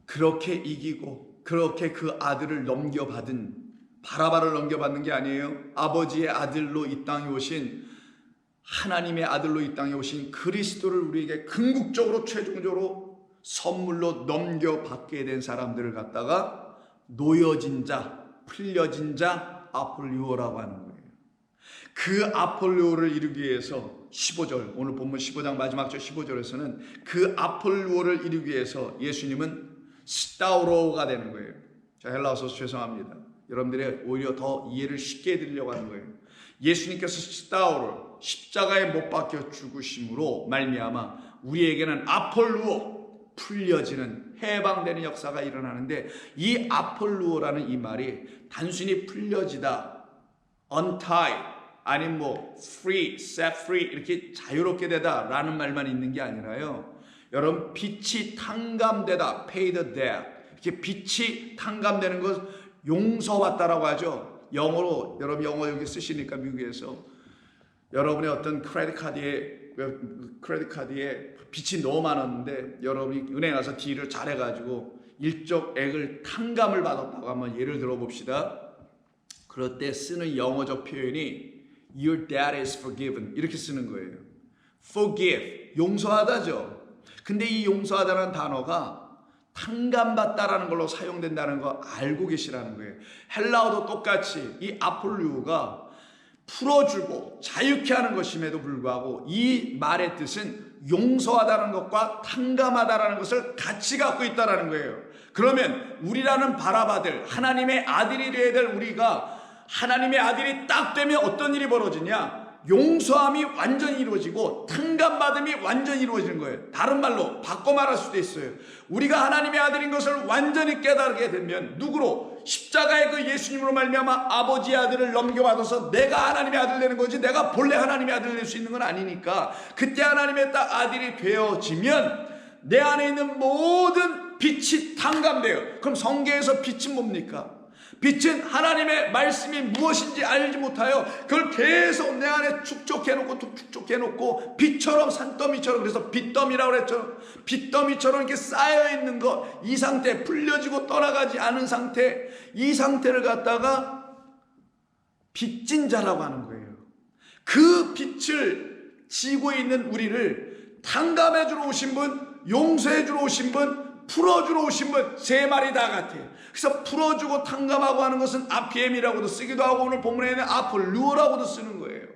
그렇게 이기고 그렇게 그 아들을 넘겨받은, 바라바를 넘겨받는 게 아니에요. 아버지의 아들로 이 땅에 오신, 하나님의 아들로 이 땅에 오신 그리스도를 우리에게 궁극적으로 최종적으로 선물로 넘겨받게 된 사람들을 갖다가 놓여진 자, 풀려진 자, 아폴리오라고 하는 거예요. 그 아폴리오를 이루기 위해서 15절, 오늘 본문 15장 마지막 절 15절에서는 그 아폴리오를 이루기 위해서 예수님은 스타우로가 되는 거예요. 자, 헬라어서 죄송합니다. 여러분들의 오히려 더 이해를 쉽게 해드리려고 하는 거예요. 예수님께서 스타우로, 십자가에 못 박혀 죽으심으로 말미암아 우리에게는 아폴루오, 풀려지는, 해방되는 역사가 일어나는데, 이 아폴루오라는 이 말이 단순히 풀려지다, untie, 아니면 뭐 free, set free, 이렇게 자유롭게 되다 라는 말만 있는 게 아니라요, 여러분 빛이 탕감되다, pay the debt, 이렇게 빛이 탕감되는 것, 용서받다라고 하죠. 영어로, 여러분 영어 여기 쓰시니까 미국에서 여러분의 어떤 크레딧 카드에 빚이 너무 많았는데 여러분이 은행 가서 딜을 잘해가지고 일정액을 탕감을 받았다고 한번 예를 들어봅시다. 그럴 때 쓰는 영어적 표현이 Your debt is forgiven, 이렇게 쓰는 거예요. Forgive, 용서하다죠. 근데 이 용서하다라는 단어가 탕감받다라는 걸로 사용된다는 거 알고 계시라는 거예요. 헬라어도 똑같이 이 아폴리오가 풀어주고 자유케 하는 것임에도 불구하고 이 말의 뜻은 용서하다는 것과 탕감하다라는 것을 같이 갖고 있다는 거예요. 그러면 우리라는 바라받을 하나님의 아들이 되어야 될 우리가, 하나님의 아들이 딱 되면 어떤 일이 벌어지냐? 용서함이 완전히 이루어지고 탕감받음이 완전히 이루어지는 거예요. 다른 말로 바꿔 말할 수도 있어요. 우리가 하나님의 아들인 것을 완전히 깨달게 되면 누구로? 십자가의 그 예수님으로 말미암아 아버지의 아들을 넘겨받아서 내가 하나님의 아들 되는 거지, 내가 본래 하나님의 아들 될 수 있는 건 아니니까, 그때 하나님의 딱 아들이 되어지면 내 안에 있는 모든 빛이 탕감돼요. 그럼 성경에서 빛은 뭡니까? 빛은 하나님의 말씀이 무엇인지 알지 못하여 그걸 계속 내 안에 축적해놓고 빛처럼, 산더미처럼, 그래서 빛더미라고 그랬죠. 빛더미처럼 이렇게 쌓여있는 것, 이 상태, 풀려지고 떠나가지 않은 상태, 이 상태를 갖다가 빚진 자라고 하는 거예요. 그 빛을 지고 있는 우리를 탕감해 주러 오신 분, 용서해 주러 오신 분, 풀어주러 오신 분, 세 말이 다 같아요. 그래서 풀어주고 탕감하고 하는 것은 아피엠이라고도 쓰기도 하고 오늘 본문에는 아폴루오라고도 쓰는 거예요.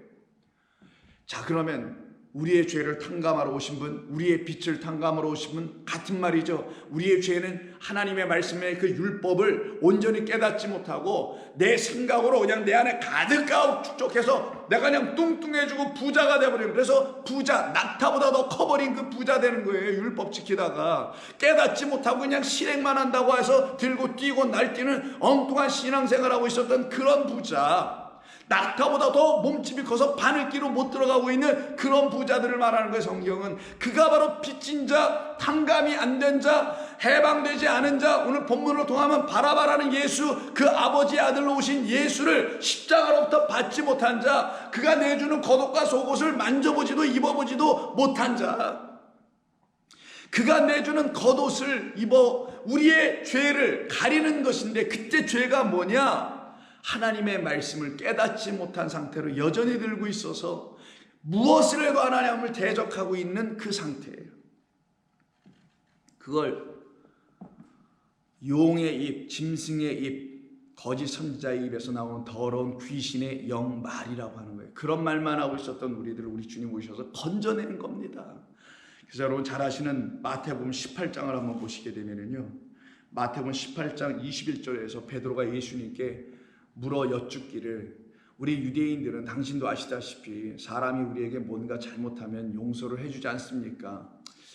자, 그러면 우리의 죄를 탕감하러 오신 분, 우리의 빛을 탕감하러 오신 분, 같은 말이죠. 우리의 죄는 하나님의 말씀의 그 율법을 온전히 깨닫지 못하고 내 생각으로 그냥 내 안에 가득가득 축적해서 내가 그냥 뚱뚱해지고 부자가 돼버리는, 그래서 부자, 낙타보다 더 커버린 그 부자 되는 거예요. 율법 지키다가 깨닫지 못하고 그냥 실행만 한다고 해서 들고 뛰고 날뛰는 엉뚱한 신앙생활하고 있었던 그런 부자, 낙타보다 더 몸집이 커서 바늘기로 못 들어가고 있는 그런 부자들을 말하는 거예요. 성경은 그가 바로 빚진 자, 탕감이 안 된 자, 해방되지 않은 자, 오늘 본문으로 통하면 바라바라는 예수, 그 아버지의 아들로 오신 예수를 십자가로부터 받지 못한 자, 그가 내주는 겉옷과 속옷을 만져보지도 입어보지도 못한 자, 그가 내주는 겉옷을 입어 우리의 죄를 가리는 것인데, 그때 죄가 뭐냐? 하나님의 말씀을 깨닫지 못한 상태로 여전히 들고 있어서 무엇을 해도 하나님을 대적하고 있는 그 상태예요. 그걸 용의 입, 짐승의 입, 거짓 선지자의 입에서 나오는 더러운 귀신의 영 말이라고 하는 거예요. 그런 말만 하고 있었던 우리들을 우리 주님 오셔서 건져내는 겁니다. 그래서 여러분 잘 아시는 마태복음 18장을 한번 보시게 되면은요, 마태복음 18장 21절에서 베드로가 예수님께 물어 여쭙기를, 우리 유대인들은 당신도 아시다시피 사람이 우리에게 뭔가 잘못하면 용서를 해주지 않습니까?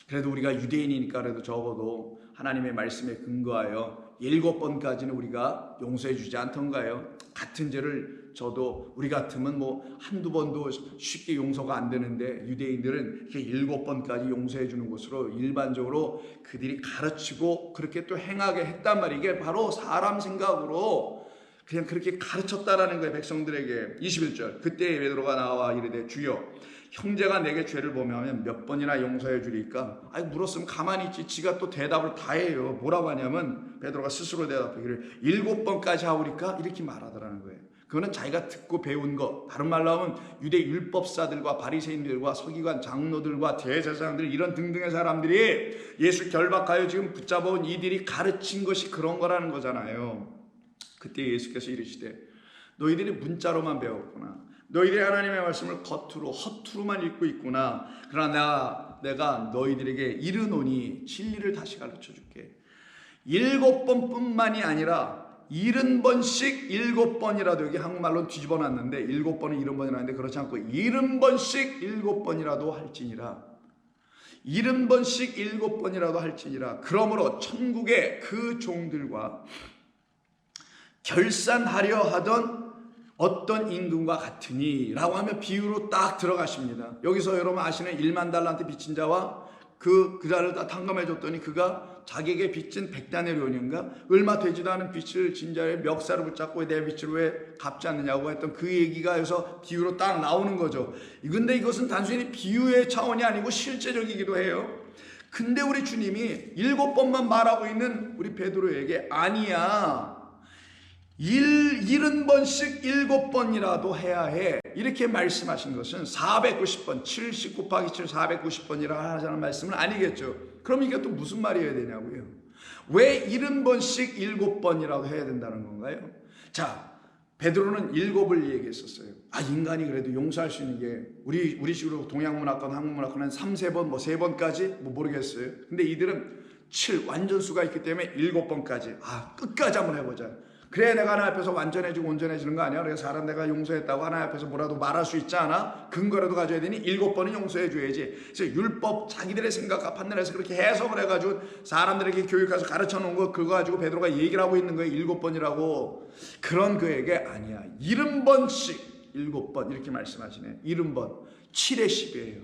그래도 우리가 유대인이니까 그래도 적어도 하나님의 말씀에 근거하여 7번까지는 우리가 용서해 주지 않던가요? 같은 죄를 저도 우리 같으면 뭐 한두 번도 쉽게 용서가 안 되는데 유대인들은 이렇게 7번까지 용서해 주는 것으로 일반적으로 그들이 가르치고 그렇게 또 행하게 했단 말이에요. 이게 바로 사람 생각으로 그냥 그렇게 가르쳤다라는 거예요, 백성들에게. 21절, 그때 베드로가 나와 이르되 주여, 형제가 내게 죄를 범하면 몇 번이나 용서해 주리까? 아니, 물었으면 가만히 있지. 지가 또 대답을 다 해요. 뭐라고 하냐면 베드로가 스스로 대답하기를 7번까지 하오리까? 이렇게 말하더라는 거예요. 그거는 자기가 듣고 배운 거, 다른 말로 하면 유대 율법사들과 바리새인들과 서기관 장로들과 대제사장들 이런 등등의 사람들이 예수 결박하여 지금 붙잡아온 이들이 가르친 것이 그런 거라는 거잖아요. 그때 예수께서 이르시되 너희들이 문자로만 배웠구나. 너희들이 하나님의 말씀을 겉으로 허투루만 읽고 있구나. 그러나 내가 너희들에게 이르노니 진리를 다시 가르쳐 줄게. 7번뿐만이 아니라 70번씩 7번이라도, 여기 한국말로 뒤집어 놨는데 7번은 70번이라는데 그렇지 않고 70번씩 7번이라도 할지니라. 70번씩 7번이라도 할지니라. 그러므로 천국의 그 종들과 결산하려 하던 어떤 임금과 같으니 라고 하면 비유로 딱 들어가십니다. 여기서 여러분 아시는 1만 달란트 빚진 자와 그 자를 다 탕감해 줬더니 그가 자기에게 빚진 100다네리온인가 얼마 되지도 않은 빚을 진 자의 멱살을 붙잡고 내 빚을 왜 갚지 않느냐고 했던 그 얘기가 여기서 비유로 딱 나오는 거죠. 근데 이것은 단순히 비유의 차원이 아니고 실제적이기도 해요. 근데 우리 주님이 7번만 말하고 있는 우리 베드로에게 아니야, 70번씩 7번이라도 해야 해, 이렇게 말씀하신 것은 490번, 70 곱하기 7 490번이라 하자는 말씀은 아니겠죠. 그럼 이게 또 무슨 말이어야 되냐고요. 왜 70번씩 7번이라도 해야 된다는 건가요? 자, 베드로는 7을 얘기했었어요. 인간이 그래도 용서할 수 있는 게 우리식으로 동양문화권 한국문화권은 3, 3번 뭐 3번까지 뭐 모르겠어요. 근데 이들은 7 완전수가 있기 때문에 7번까지 끝까지 한번 해보자. 그래 내가 하나님 앞에서 완전해지고 온전해지는 거 아니야? 그래서 사람 내가 용서했다고 하나님 앞에서 뭐라도 말할 수 있지 않아? 근거라도 가져야 되니 7번은 용서해 줘야지. 그래서 율법 자기들의 생각과 판단해서 그렇게 해석을 해가지고 사람들에게 교육해서 가르쳐 놓은 거 그거 가지고 베드로가 얘기를 하고 있는 거예요. 7번이라고. 그런 그에게 아니야. 70번씩 7번 이렇게 말씀하시네. 70번 7의 10이에요.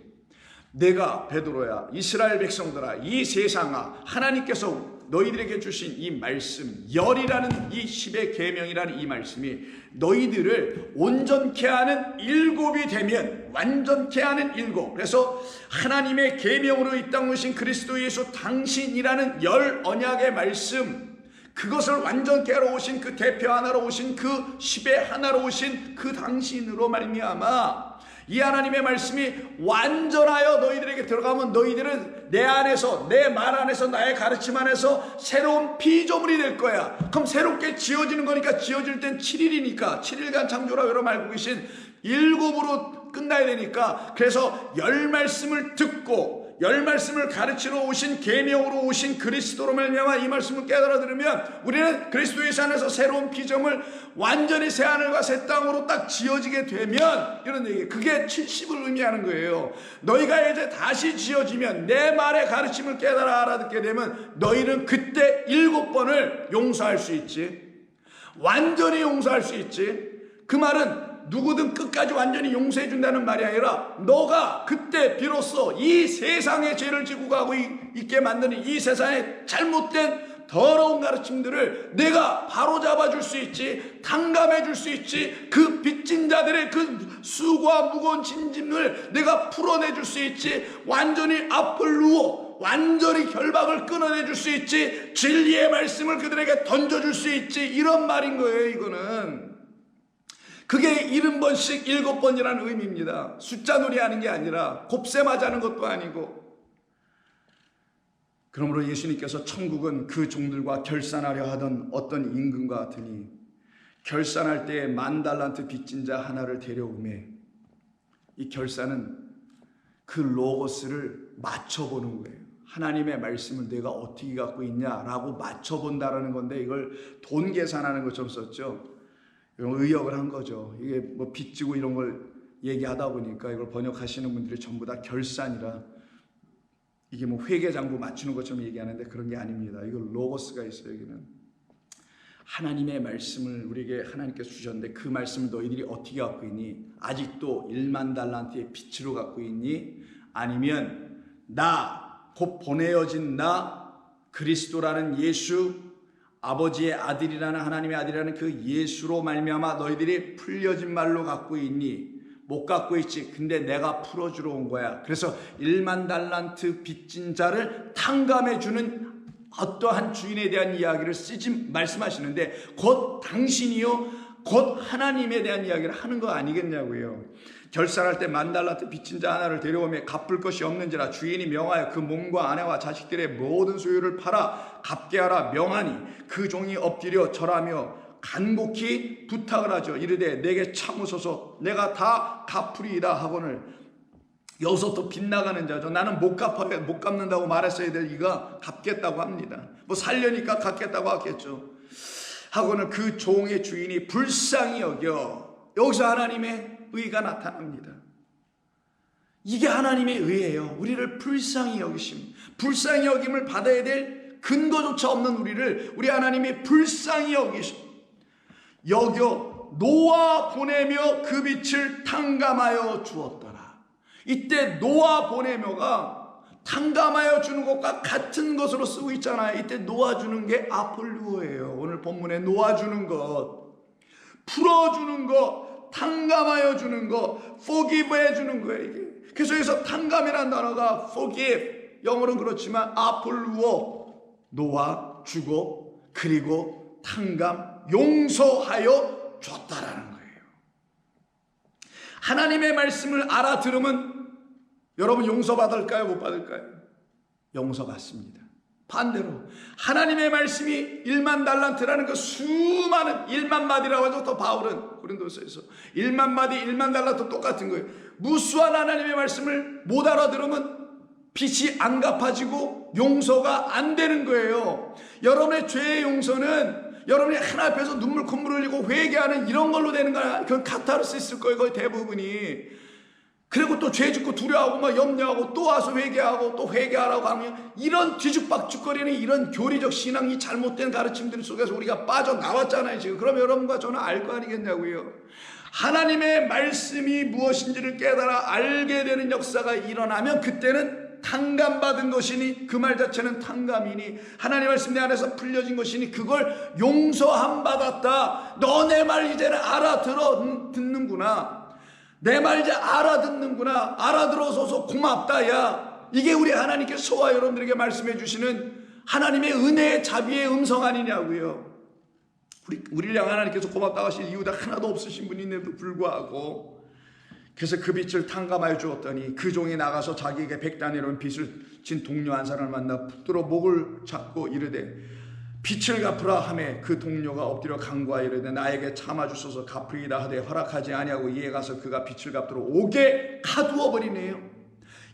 내가 베드로야, 이스라엘 백성들아, 이 세상아, 하나님께서 너희들에게 주신 이 말씀, 열이라는 이 10의 계명이라는 이 말씀이 너희들을 온전케 하는 7이 되면, 완전케 하는 7, 그래서 하나님의 계명으로 이 땅에 오신 그리스도 예수 당신이라는 열 언약의 말씀, 그것을 완전케 하러 오신 그 대표 하나로 오신 그 10의 하나로 오신 그 당신으로 말미암아 이 하나님의 말씀이 완전하여 너희들에게 들어가면 너희들은 내 안에서, 내 말 안에서, 나의 가르침 안에서 새로운 피조물이 될 거야. 그럼 새롭게 지어지는 거니까, 지어질 땐 7일이니까 7일간 창조라고 여러분 알고 계신 7으로 끝나야 되니까, 그래서 열 말씀을 듣고 열 말씀을 가르치러 오신, 계명으로 오신 그리스도로 말미암아 이 말씀을 깨달아 들으면 우리는 그리스도 예수 안에서 새로운 피조물, 완전히 새 하늘과 새 땅으로 딱 지어지게 되면, 이런 얘기, 그게 70을 의미하는 거예요. 너희가 이제 다시 지어지면, 내 말의 가르침을 깨달아 알아듣게 되면 너희는 그때 7번을 용서할 수 있지. 완전히 용서할 수 있지. 그 말은 누구든 끝까지 완전히 용서해 준다는 말이 아니라, 너가 그때 비로소 이 세상의 죄를 지고 가고 있게 만드는 이 세상의 잘못된 더러운 가르침들을 내가 바로잡아 줄 수 있지, 탕감해 줄 수 있지, 그 빚진 자들의 그 수고와 무거운 짐을 내가 풀어내 줄 수 있지, 완전히 앞을 누워 완전히 결박을 끊어내 줄 수 있지, 진리의 말씀을 그들에게 던져줄 수 있지, 이런 말인 거예요. 이거는 그게 70번씩 7번이라는 의미입니다. 숫자 놀이하는 게 아니라 곱셈하자는 것도 아니고. 그러므로 예수님께서 천국은 그 종들과 결산하려 하던 어떤 임금과 같으니, 결산할 때 10,000달란트 빚진 자 하나를 데려오매 이 결산은 그 로고스를 맞춰보는 거예요. 하나님의 말씀을 내가 어떻게 갖고 있냐라고 맞춰본다라는 건데 이걸 돈 계산하는 것처럼 썼죠. 의역을 한 거죠. 이게 뭐 빚지고 이런 걸 얘기하다 보니까 이걸 번역하시는 분들이 전부 다 결산이라 이게 뭐 회계장부 맞추는 것처럼 얘기하는데 그런 게 아닙니다. 이거 로고스가 있어요. 여기는 하나님의 말씀을 우리에게 하나님께서 주셨는데 그 말씀을 너희들이 어떻게 갖고 있니? 아직도 10,000달란트의 빚으로 갖고 있니? 아니면 나 곧 보내어진 나 그리스도라는 예수 아버지의 아들이라는 하나님의 아들이라는 그 예수로 말미암아 너희들이 풀려진 말로 갖고 있니? 못 갖고 있지. 근데 내가 풀어주러 온 거야. 그래서 10,000달란트 빚진 자를 탕감해 주는 어떠한 주인에 대한 이야기를 말씀하시는데 곧 당신이요 곧 하나님에 대한 이야기를 하는 거 아니겠냐고요. 결산할 때 10,000달란트 빚진 자 하나를 데려오며 갚을 것이 없는지라 주인이 명하여 그 몸과 아내와 자식들의 모든 소유를 팔아 갚게 하라 명하니 그 종이 엎드려 절하며 간곡히 부탁을 하죠. 이르되 내게 참으소서 내가 다 갚으리이다 하거늘. 여기서 또 빗나가는 자죠. 나는 못 갚는다고 말했어야 될 이가 갚겠다고 합니다. 뭐 살려니까 갚겠다고 하겠죠. 하고는 그 종의 주인이 불쌍히 여겨. 여기서 하나님의 의가 나타납니다. 이게 하나님의 의예요. 우리를 불쌍히 여기심, 불쌍히 여김을 받아야 될 근거조차 없는 우리를 우리 하나님이 불쌍히 여겨 놓아 보내며 그 빛을 탕감하여 주었더라. 이때 놓아 보내며가 탕감하여 주는 것과 같은 것으로 쓰고 있잖아요. 이때 놓아주는 게 아폴루어예요. 오늘 본문에 놓아주는 것, 풀어주는 것, 탕감하여 주는 것, forgive 해주는 거예요. 이게. 그래서 여기서 탕감이라는 단어가 forgive, 영어로는 그렇지만 아폴루어, 놓아주고 그리고 탕감, 용서하여 줬다라는 거예요. 하나님의 말씀을 알아들으면 여러분 용서받을까요? 못 받을까요? 용서받습니다. 반대로 하나님의 말씀이 10,000달란트라는 그 수많은 10,000마디라고 하죠. 또 바울은 고린도서에서 10,000마디 10,000달란트 똑같은 거예요. 무수한 하나님의 말씀을 못 알아들으면 빚이 안 갚아지고 용서가 안 되는 거예요. 여러분의 죄의 용서는 여러분이 하나님 앞에서 눈물 콧물 흘리고 회개하는 이런 걸로 되는 거야. 그건 카타르시스일 거예요. 거의 대부분이. 그리고 또 죄 짓고 두려워하고 막 염려하고 또 와서 회개하고 또 회개하라고 하면 이런 뒤죽박죽거리는 이런 교리적 신앙이 잘못된 가르침들 속에서 우리가 빠져나왔잖아요. 지금. 그럼 여러분과 저는 알 거 아니겠냐고요. 하나님의 말씀이 무엇인지를 깨달아 알게 되는 역사가 일어나면 그때는 탕감받은 것이니 그 말 자체는 탕감이니 하나님의 말씀 내 안에서 풀려진 것이니 그걸 용서함 받았다. 너 내 말 이제는 듣는구나. 내 말 이제 알아듣는구나. 알아들어서서 고맙다. 야, 이게 우리 하나님께서 저와 여러분들에게 말씀해 주시는 하나님의 은혜의 자비의 음성 아니냐고요. 우리를 향해 하나님께서 고맙다고 하실 이유가 하나도 없으신 분인데도 불구하고 그래서 그 빚을 탕감하여 주었더니 그 종이 나가서 자기에게 100다니엘은 빚을 진 동료 한 사람을 만나 붙들어 목을 잡고 이르되 빚을 갚으라 하매 그 동료가 엎드려 간구하여 이르되 나에게 참아주소서 갚으리이다 하되 허락하지 아니하고 이에 가서 그가 빚을 갚도록 옥에 가두어 버리네요.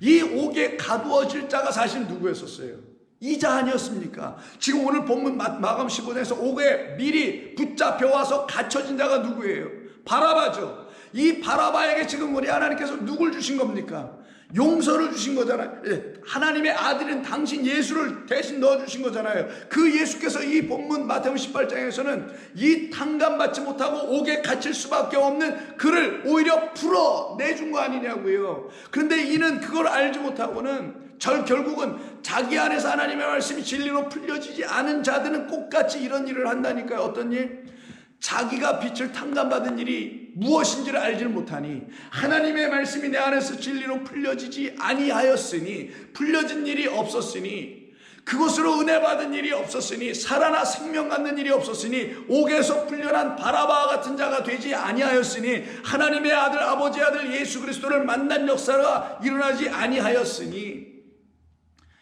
이 옥에 가두어질 자가 사실 누구였었어요? 이자 아니었습니까? 지금 오늘 본문 마감 15장에서 옥에 미리 붙잡혀 와서 갇혀진 자가 누구예요? 바라바죠. 이 바라바에게 지금 우리 하나님께서 누굴 주신 겁니까? 용서를 주신 거잖아요. 하나님의 아들인 당신 예수를 대신 넣어주신 거잖아요. 그 예수께서 이 본문 마태복음 18장에서는 이 탕감받지 못하고 옥에 갇힐 수밖에 없는 그를 오히려 풀어내준 거 아니냐고요. 그런데 이는 그걸 알지 못하고는 결국은 자기 안에서 하나님의 말씀이 진리로 풀려지지 않은 자들은 똑같이 이런 일을 한다니까요. 어떤 일? 자기가 빚을 탕감받은 일이 무엇인지를 알지 못하니 하나님의 말씀이 내 안에서 진리로 풀려지지 아니하였으니 풀려진 일이 없었으니 그것으로 은혜 받은 일이 없었으니 살아나 생명 갖는 일이 없었으니 옥에서 풀려난 바라바와 같은 자가 되지 아니하였으니 하나님의 아들 아버지의 아들 예수 그리스도를 만난 역사가 일어나지 아니하였으니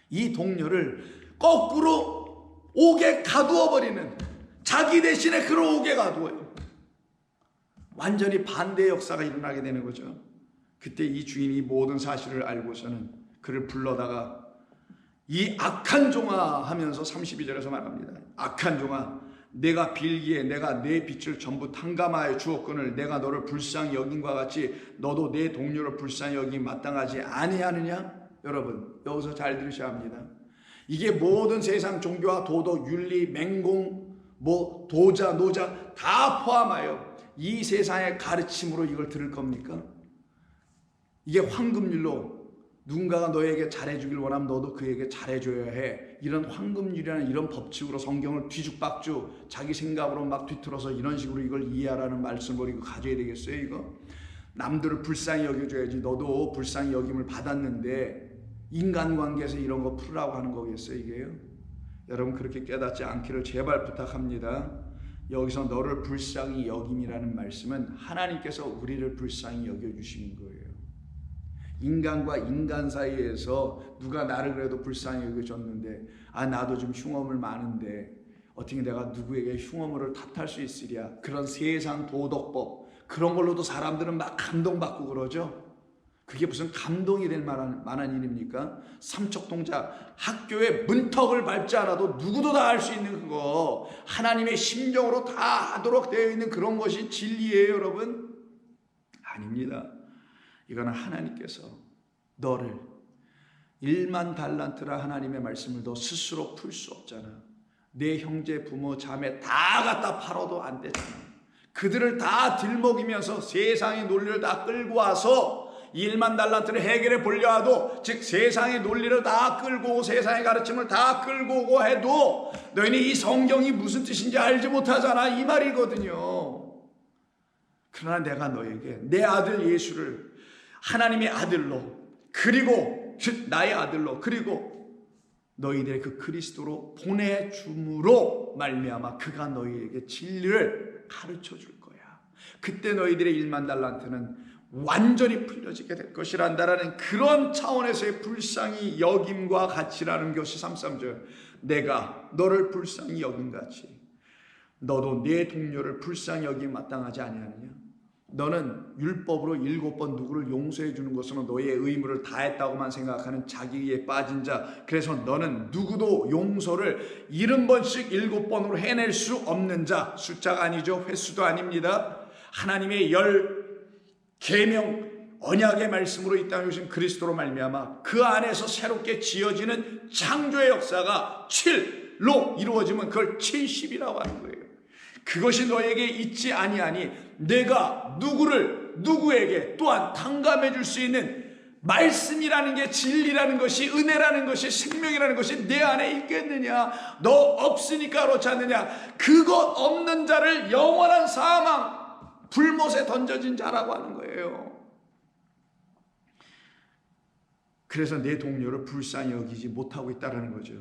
이 동료를 거꾸로 옥에 가두어 버리는 자기 대신에 그를 옥에 가두어요. 완전히 반대의 역사가 일어나게 되는 거죠. 그때 이 주인이 모든 사실을 알고서는 그를 불러다가 이 악한 종아 하면서 32절에서 말합니다. 악한 종아, 내가 빌기에 내가 내 빛을 전부 탕감하여 주었거늘 내가 너를 불쌍히 여김과 같이 너도 내 동료를 불쌍히 여김 마땅하지 아니하느냐? 여러분 여기서 잘 들으셔야 합니다. 이게 모든 세상 종교와 도덕, 윤리, 맹공, 도자, 노자 다 포함하여 이 세상의 가르침으로 이걸 들을 겁니까? 이게 황금률로 누군가가 너에게 잘해주길 원하면 너도 그에게 잘해줘야 해. 이런 황금률이라는 이런 법칙으로 성경을 뒤죽박죽 자기 생각으로 막 뒤틀어서 이런 식으로 이걸 이해하라는 말씀을 이거 가져야 되겠어요? 이거 남들을 불쌍히 여겨줘야지. 너도 불쌍히 여김을 받았는데 인간관계에서 이런 거 풀으라고 하는 거겠어요 이게요? 여러분 그렇게 깨닫지 않기를 제발 부탁합니다. 여기서 너를 불쌍히 여김이라는 말씀은 하나님께서 우리를 불쌍히 여겨주시는 거예요. 인간과 인간 사이에서 누가 나를 그래도 불쌍히 여겨줬는데 나도 좀 흉엄을 많은데 어떻게 내가 누구에게 흉엄을 탓할 수 있으랴. 그런 세상 도덕법 그런 걸로도 사람들은 막 감동받고 그러죠. 그게 무슨 감동이 될 만한 일입니까? 삼척동자 학교에 문턱을 밟지 않아도 누구도 다 할 수 있는 그거 하나님의 심정으로 다 하도록 되어 있는 그런 것이 진리예요 여러분? 아닙니다. 이거는 하나님께서 너를 1만 달란트라 하나님의 말씀을 너 스스로 풀 수 없잖아. 내 형제 부모 자매 다 갖다 팔아도 안 되잖아. 그들을 다 들먹이면서 세상의 논리를 다 끌고 와서 1만 달란트를 해결해 보려 하도 즉 세상의 논리를 다 끌고 오고 세상의 가르침을 다 끌고 오고 해도 너희는 이 성경이 무슨 뜻인지 알지 못하잖아 이 말이거든요. 그러나 내가 너에게 내 아들 예수를 하나님의 아들로 그리고 나의 아들로 그리고 너희들의 그 그리스도로 보내줌으로 말미암아 그가 너희에게 진리를 가르쳐 줄 거야. 그때 너희들의 1만 달란트는 완전히 풀려지게 될 것이란다라는 그런 차원에서의 불쌍히 여김과 같이라는 것이 33절 내가 너를 불쌍히 여김같이 너도 내 동료를 불쌍히 여김 마땅하지 아니하느냐. 너는 율법으로 7번 누구를 용서해 주는 것으로 너의 의무를 다했다고만 생각하는 자기에 빠진 자. 그래서 너는 누구도 용서를 70번씩 7번으로 해낼 수 없는 자. 숫자가 아니죠. 횟수도 아닙니다. 하나님의 계명 언약의 말씀으로 이 땅에 오신 그리스도로 말미암아 그 안에서 새롭게 지어지는 창조의 역사가 7로 이루어지면 그걸 70이라고 하는 거예요. 그것이 너에게 있지 아니하니 내가 누구에게 또한 탕감해 줄 수 있는 말씀이라는 게 진리라는 것이 은혜라는 것이 생명이라는 것이 내 안에 있겠느냐. 너 없으니까 그렇지 않느냐. 그것 없는 자를 영원한 사망 불못에 던져진 자라고 하는 거예요. 그래서 내 동료를 불쌍히 여기지 못하고 있다는 거죠.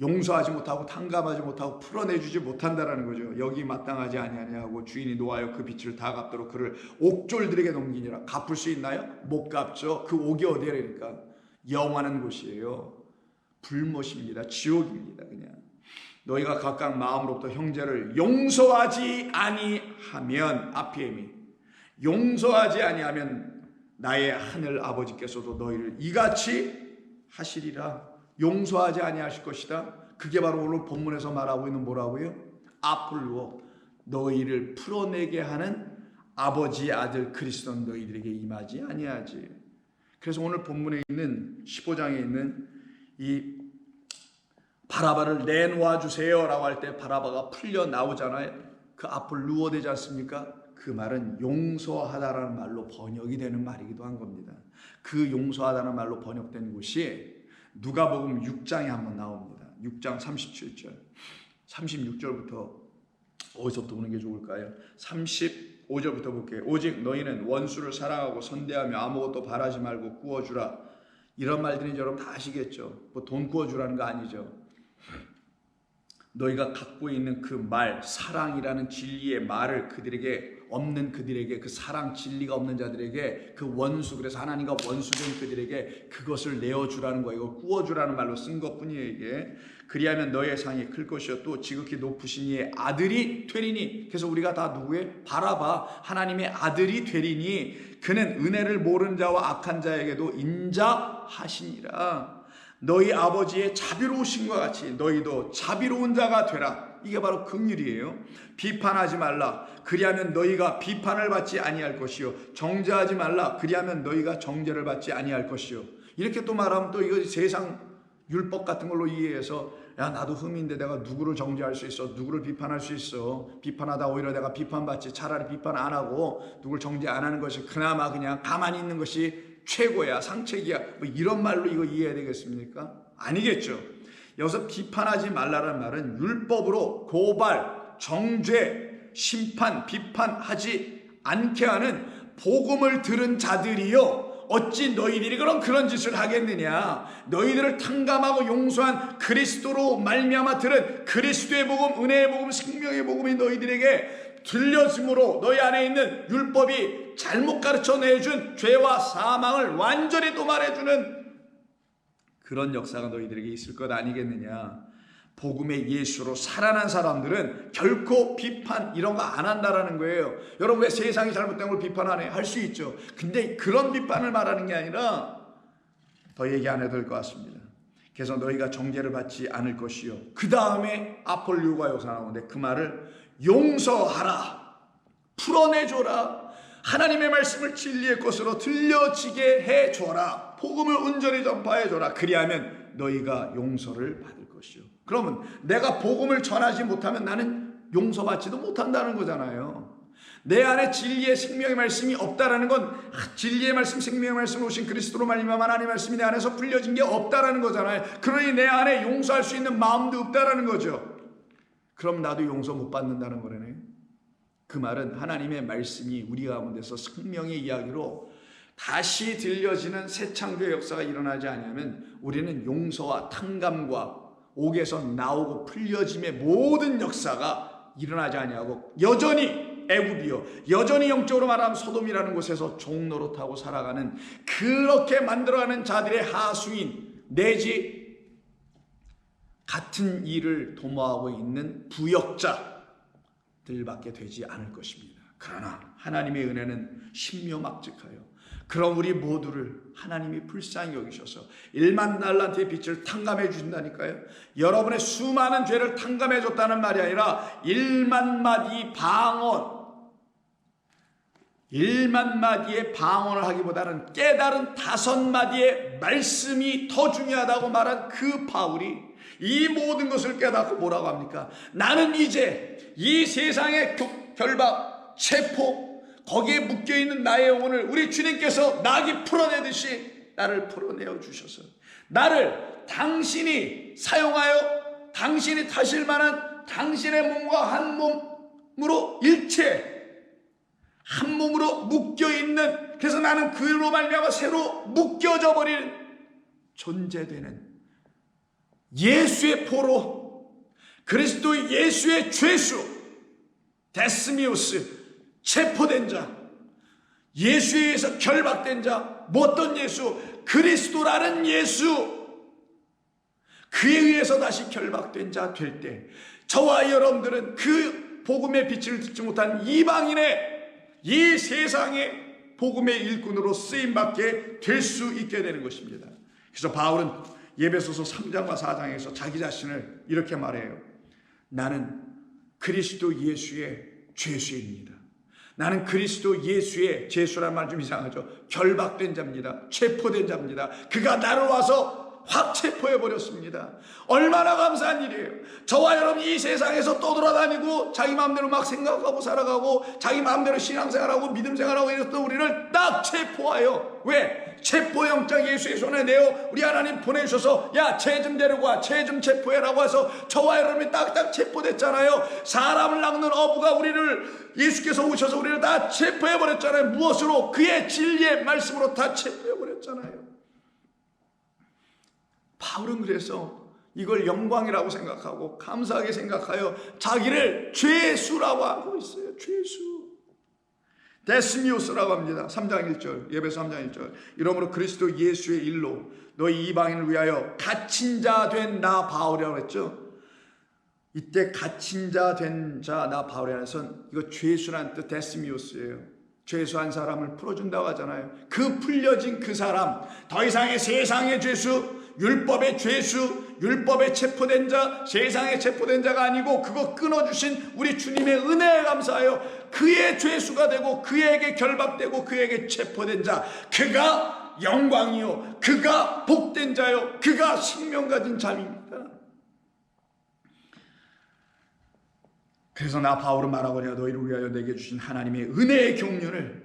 용서하지 못하고 탕감하지 못하고 풀어내주지 못한다는 거죠. 여기 마땅하지 아니하냐고 주인이 노하여 그 빛을 다 갚도록 그를 옥졸들에게 넘기니라. 갚을 수 있나요? 못 갚죠. 그 옥이 어디라니까? 영원한 곳이에요. 불못입니다. 지옥입니다. 그냥 너희가 각각 마음으로부터 형제를 용서하지 아니하면 아피엠이 용서하지 아니하면 나의 하늘 아버지께서도 너희를 이같이 하시리라. 용서하지 아니하실 것이다. 그게 바로 오늘 본문에서 말하고 있는 뭐라고요? 아폴로 너희를 풀어내게 하는 아버지의 아들 그리스도는 너희들에게 임하지 아니하지. 그래서 오늘 본문에 있는 15장에 있는 이 바라바를 내놓아 주세요 라고 할 때 바라바가 풀려 나오잖아요. 그 앞을 누워 되지 않습니까? 그 말은 용서하다라는 말로 번역이 되는 말이기도 한 겁니다. 그 용서하다는 말로 번역된 곳이 누가복음 6장에 한번 나옵니다. 6장 37절 36절부터 어디서부터 보는 게 좋을까요? 35절부터 볼게요. 오직 너희는 원수를 사랑하고 선대하며 아무것도 바라지 말고 구워주라. 이런 말들은 여러분 다 아시겠죠? 뭐 돈 구워주라는 거 아니죠. 너희가 갖고 있는 그 말, 사랑이라는 진리의 말을 그들에게 없는 그들에게, 그 사랑 진리가 없는 자들에게, 그 원수, 그래서 하나님과 원수된 그들에게 그것을 내어주라는 거예요. 이거 구워주라는 말로 쓴 것뿐이에요. 이게 그리하면 너의 상이 클 것이요 또 지극히 높으신 이의 아들이 되리니. 그래서 우리가 다 누구의? 바라바 하나님의 아들이 되리니 그는 은혜를 모르는 자와 악한 자에게도 인자하시니라. 너희 아버지의 자비로우심과 같이 너희도 자비로운 자가 되라. 이게 바로 긍휼이에요. 비판하지 말라. 그리하면 너희가 비판을 받지 아니할 것이요 정죄하지 말라. 그리하면 너희가 정죄를 받지 아니할 것이요. 이렇게 또 말하면 또 이거 세상 율법 같은 걸로 이해해서 야 나도 흠인데 내가 누구를 정죄할 수 있어, 누구를 비판할 수 있어, 비판하다 오히려 내가 비판받지, 차라리 비판 안 하고 누구를 정죄 안 하는 것이 그나마 그냥 가만히 있는 것이 최고야, 상책이야, 뭐 이런 말로 이거 이해해야 되겠습니까? 아니겠죠. 여기서 비판하지 말라는 말은 율법으로 고발, 정죄, 심판, 비판하지 않게 하는 복음을 들은 자들이요 어찌 너희들이 그런 짓을 하겠느냐. 너희들을 탕감하고 용서한 그리스도로 말미암아 들은 그리스도의 복음, 은혜의 복음, 생명의 복음이 너희들에게 들려짐으로 너희 안에 있는 율법이 잘못 가르쳐 내준 죄와 사망을 완전히 도말해주는 그런 역사가 너희들에게 있을 것 아니겠느냐. 복음의 예수로 살아난 사람들은 결코 비판 이런 거 안 한다라는 거예요. 여러분 왜 세상이 잘못된 걸 비판하네? 할 수 있죠. 근데 그런 비판을 말하는 게 아니라 더 얘기 안 해도 될 것 같습니다. 그래서 너희가 정죄를 받지 않을 것이요. 그 다음에 아폴리오가 여기서 나오는데 그 말을 용서하라, 풀어내줘라, 하나님의 말씀을 진리의 것으로 들려지게 해줘라, 복음을 온전히 전파해줘라. 그리하면 너희가 용서를 받을 것이요. 그러면 내가 복음을 전하지 못하면 나는 용서받지도 못한다는 거잖아요. 내 안에 진리의 생명의 말씀이 없다라는 건 진리의 말씀, 생명의 말씀으로 오신 그리스도로 말미암아 하나님의 말씀이 내 안에서 풀려진 게 없다라는 거잖아요. 그러니 내 안에 용서할 수 있는 마음도 없다라는 거죠. 그럼 나도 용서 못 받는다는 거라네. 그 말은 하나님의 말씀이 우리 가운데서 생명의 이야기로 다시 들려지는 새 창조의 역사가 일어나지 않으면 우리는 용서와 탕감과 옥에서 나오고 풀려짐의 모든 역사가 일어나지 아니하고 여전히 애굽이요, 여전히 영적으로 말하면 소돔이라는 곳에서 종노릇하고 살아가는, 그렇게 만들어가는 자들의 하수인 내지 같은 일을 도모하고 있는 부역자들밖에 되지 않을 것입니다. 그러나 하나님의 은혜는 신묘막측하여 그럼 우리 모두를 하나님이 불쌍히 여기셔서 1만 달란트의 빛을 탕감해 주신다니까요. 여러분의 수많은 죄를 탕감해 줬다는 말이 아니라 1만 마디 방언, 1만 마디의 방언을 하기보다는 깨달은 5마디의 말씀이 더 중요하다고 말한 그 바울이 이 모든 것을 깨닫고 뭐라고 합니까? 나는 이제 이 세상의 결박, 체포, 거기에 묶여있는 나의 영혼을 우리 주님께서 낙이 풀어내듯이 나를 풀어내어 주셔서 나를 당신이 사용하여 당신이 타실 만한 당신의 몸과 한 몸으로 일체 한 몸으로 묶여있는, 그래서 나는 그로 말미암아 새로 묶여져 버리는 존재되는 예수의 포로, 그리스도 예수의 죄수, 데스미우스, 체포된 자, 예수에 의해서 결박된 자, 뭐 어떤 예수? 그리스도라는 예수, 그에 의해서 다시 결박된 자 될 때 저와 여러분들은 그 복음의 빛을 듣지 못한 이방인의 이 세상의 복음의 일꾼으로 쓰임받게 될 수 있게 되는 것입니다. 그래서 바울은 에베소서 3장과 4장에서 자기 자신을 이렇게 말해요. 나는 그리스도 예수의 죄수입니다. 나는 그리스도 예수의, 죄수란 말 좀 이상하죠, 결박된 자입니다. 체포된 자입니다. 그가 나를 와서 확 체포해버렸습니다. 얼마나 감사한 일이에요. 저와 여러분이 이 세상에서 떠돌아다니고 자기 마음대로 막 생각하고 살아가고 자기 마음대로 신앙생활하고 믿음생활하고 이랬던 우리를 딱 체포하여, 왜? 체포영장 예수의 손에 내어 우리 하나님 보내주셔서 야, 죄 좀 데리고 와, 죄 좀 체포해라고 해서 저와 여러분이 딱딱 체포됐잖아요. 사람을 낚는 어부가 우리를, 예수께서 오셔서 우리를 다 체포해버렸잖아요. 무엇으로? 그의 진리의 말씀으로 다 체포해버렸잖아요. 바울은 그래서 이걸 영광이라고 생각하고 감사하게 생각하여 자기를 죄수라고 하고 있어요. 죄수. 데스미오스라고 합니다. 3장 1절, 예배서 3장 1절. 이러므로 그리스도 예수의 일로 너희 이방인을 위하여 갇힌 자 된 나 바울이라고 했죠. 이때 갇힌 자 된 자 나 바울이라는 것은 이거 죄수란 뜻, 데스미오스예요. 죄수한 사람을 풀어준다고 하잖아요. 그 풀려진 그 사람, 더 이상의 세상의 죄수, 율법의 죄수, 율법에 체포된 자, 세상에 체포된 자가 아니고 그거 끊어주신 우리 주님의 은혜에 감사하여 그의 죄수가 되고 그에게 결박되고 그에게 체포된 자, 그가 영광이요, 그가 복된 자요, 그가 생명 가진 자입니다. 그래서 나 바울은 말하거니와 너희를 위하여 내게 주신 하나님의 은혜의 경륜을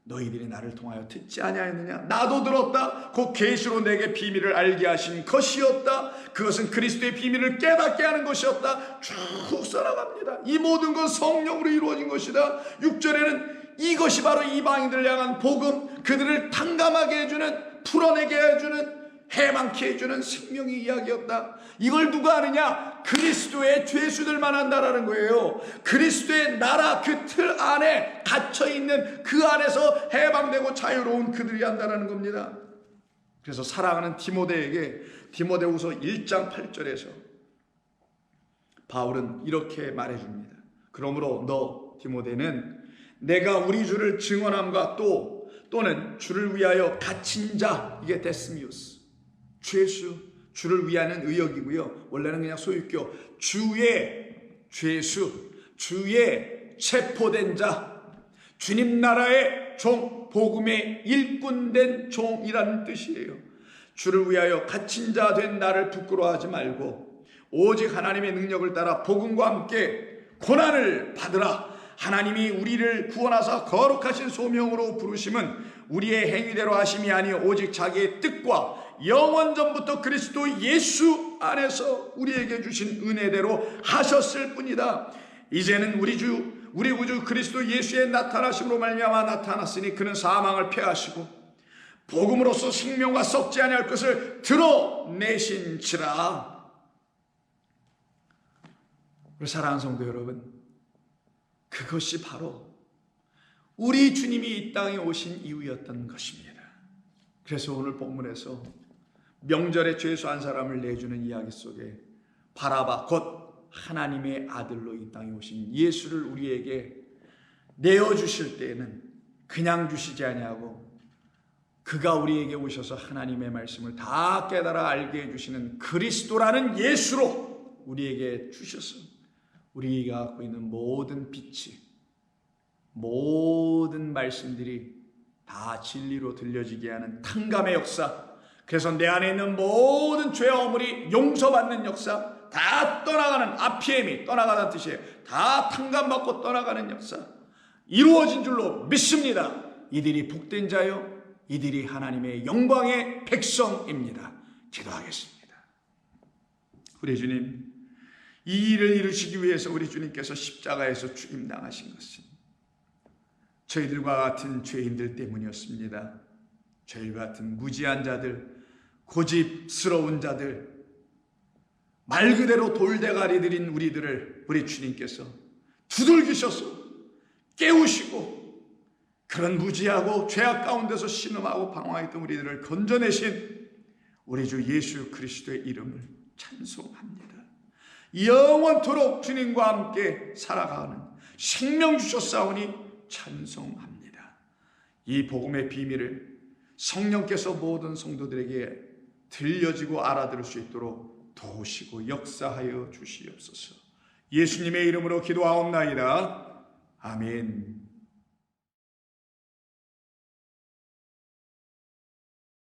너희들이 나를 통하여 듣지 아니하였느냐? 나도 들었다. 곧 계시로 내게 비밀을 알게 하신 것이었다. 그것은 그리스도의 비밀을 깨닫게 하는 것이었다. 쭉 써나갑니다. 이 모든 건 성령으로 이루어진 것이다. 6절에는 이것이 바로 이방인들을 향한 복음, 그들을 탕감하게 해주는, 풀어내게 해주는, 해방케 해주는 생명의 이야기였다. 이걸 누가 아느냐? 그리스도의 죄수들만 한다라는 거예요. 그리스도의 나라 그 틀 안에 갇혀있는 그 안에서 해방되고 자유로운 그들이 한다라는 겁니다. 그래서 사랑하는 디모데에게 디모데후서 1장 8절에서 바울은 이렇게 말해줍니다. 그러므로 너 디모데는 내가 우리 주를 증언함과 또는 주를 위하여 갇힌 자, 이게 데스미우스, 죄수, 주를 위하는 의역이고요. 원래는 그냥 소유격, 주의 죄수, 주의 체포된 자, 주님 나라의 종, 복음의 일꾼된 종이라는 뜻이에요. 주를 위하여 갇힌 자 된 나를 부끄러워하지 말고 오직 하나님의 능력을 따라 복음과 함께 고난을 받으라. 하나님이 우리를 구원하사 거룩하신 소명으로 부르심은 우리의 행위대로 하심이 아니요 오직 자기의 뜻과 영원 전부터 그리스도 예수 안에서 우리에게 주신 은혜대로 하셨을 뿐이다. 이제는 우리 구주 그리스도 예수의 나타나심으로 말미암아 나타났으니 그는 사망을 패하시고 복음으로써 생명과 썩지 아니할 것을 드러내신지라. 우리 사랑하는 성도 여러분, 그것이 바로 우리 주님이 이 땅에 오신 이유였던 것입니다. 그래서 오늘 본문에서 명절에 죄수한 사람을 내주는 이야기 속에 바라바 곧 하나님의 아들로 이 땅에 오신 예수를 우리에게 내어주실 때에는 그냥 주시지 아니하고 그가 우리에게 오셔서 하나님의 말씀을 다 깨달아 알게 해주시는 그리스도라는 예수로 우리에게 주셔서 우리가 갖고 있는 모든 빛이, 모든 말씀들이 다 진리로 들려지게 하는 탕감의 역사, 그래서 내 안에 있는 모든 죄와 허물이 용서받는 역사, 다 떠나가는, 아피엠이 떠나가는 뜻이에요. 다 탕감받고 떠나가는 역사 이루어진 줄로 믿습니다. 이들이 복된 자요, 이들이 하나님의 영광의 백성입니다. 기도하겠습니다. 우리 주님, 이 일을 이루시기 위해서 우리 주님께서 십자가에서 죽임당하신 것은 저희들과 같은 죄인들 때문이었습니다. 저희와 같은 무지한 자들, 고집스러운 자들, 말 그대로 돌대가리들인 우리들을 우리 주님께서 두들기셔서 깨우시고 그런 무지하고 죄악 가운데서 신음하고 방황했던 우리들을 건져내신 우리 주 예수 그리스도의 이름을 찬송합니다. 영원토록 주님과 함께 살아가는 생명 주셨사오니 찬송합니다. 이 복음의 비밀을 성령께서 모든 성도들에게 들려지고 알아들을 수 있도록 도우시고 역사하여 주시옵소서. 예수님의 이름으로 기도하옵나이다. 아멘.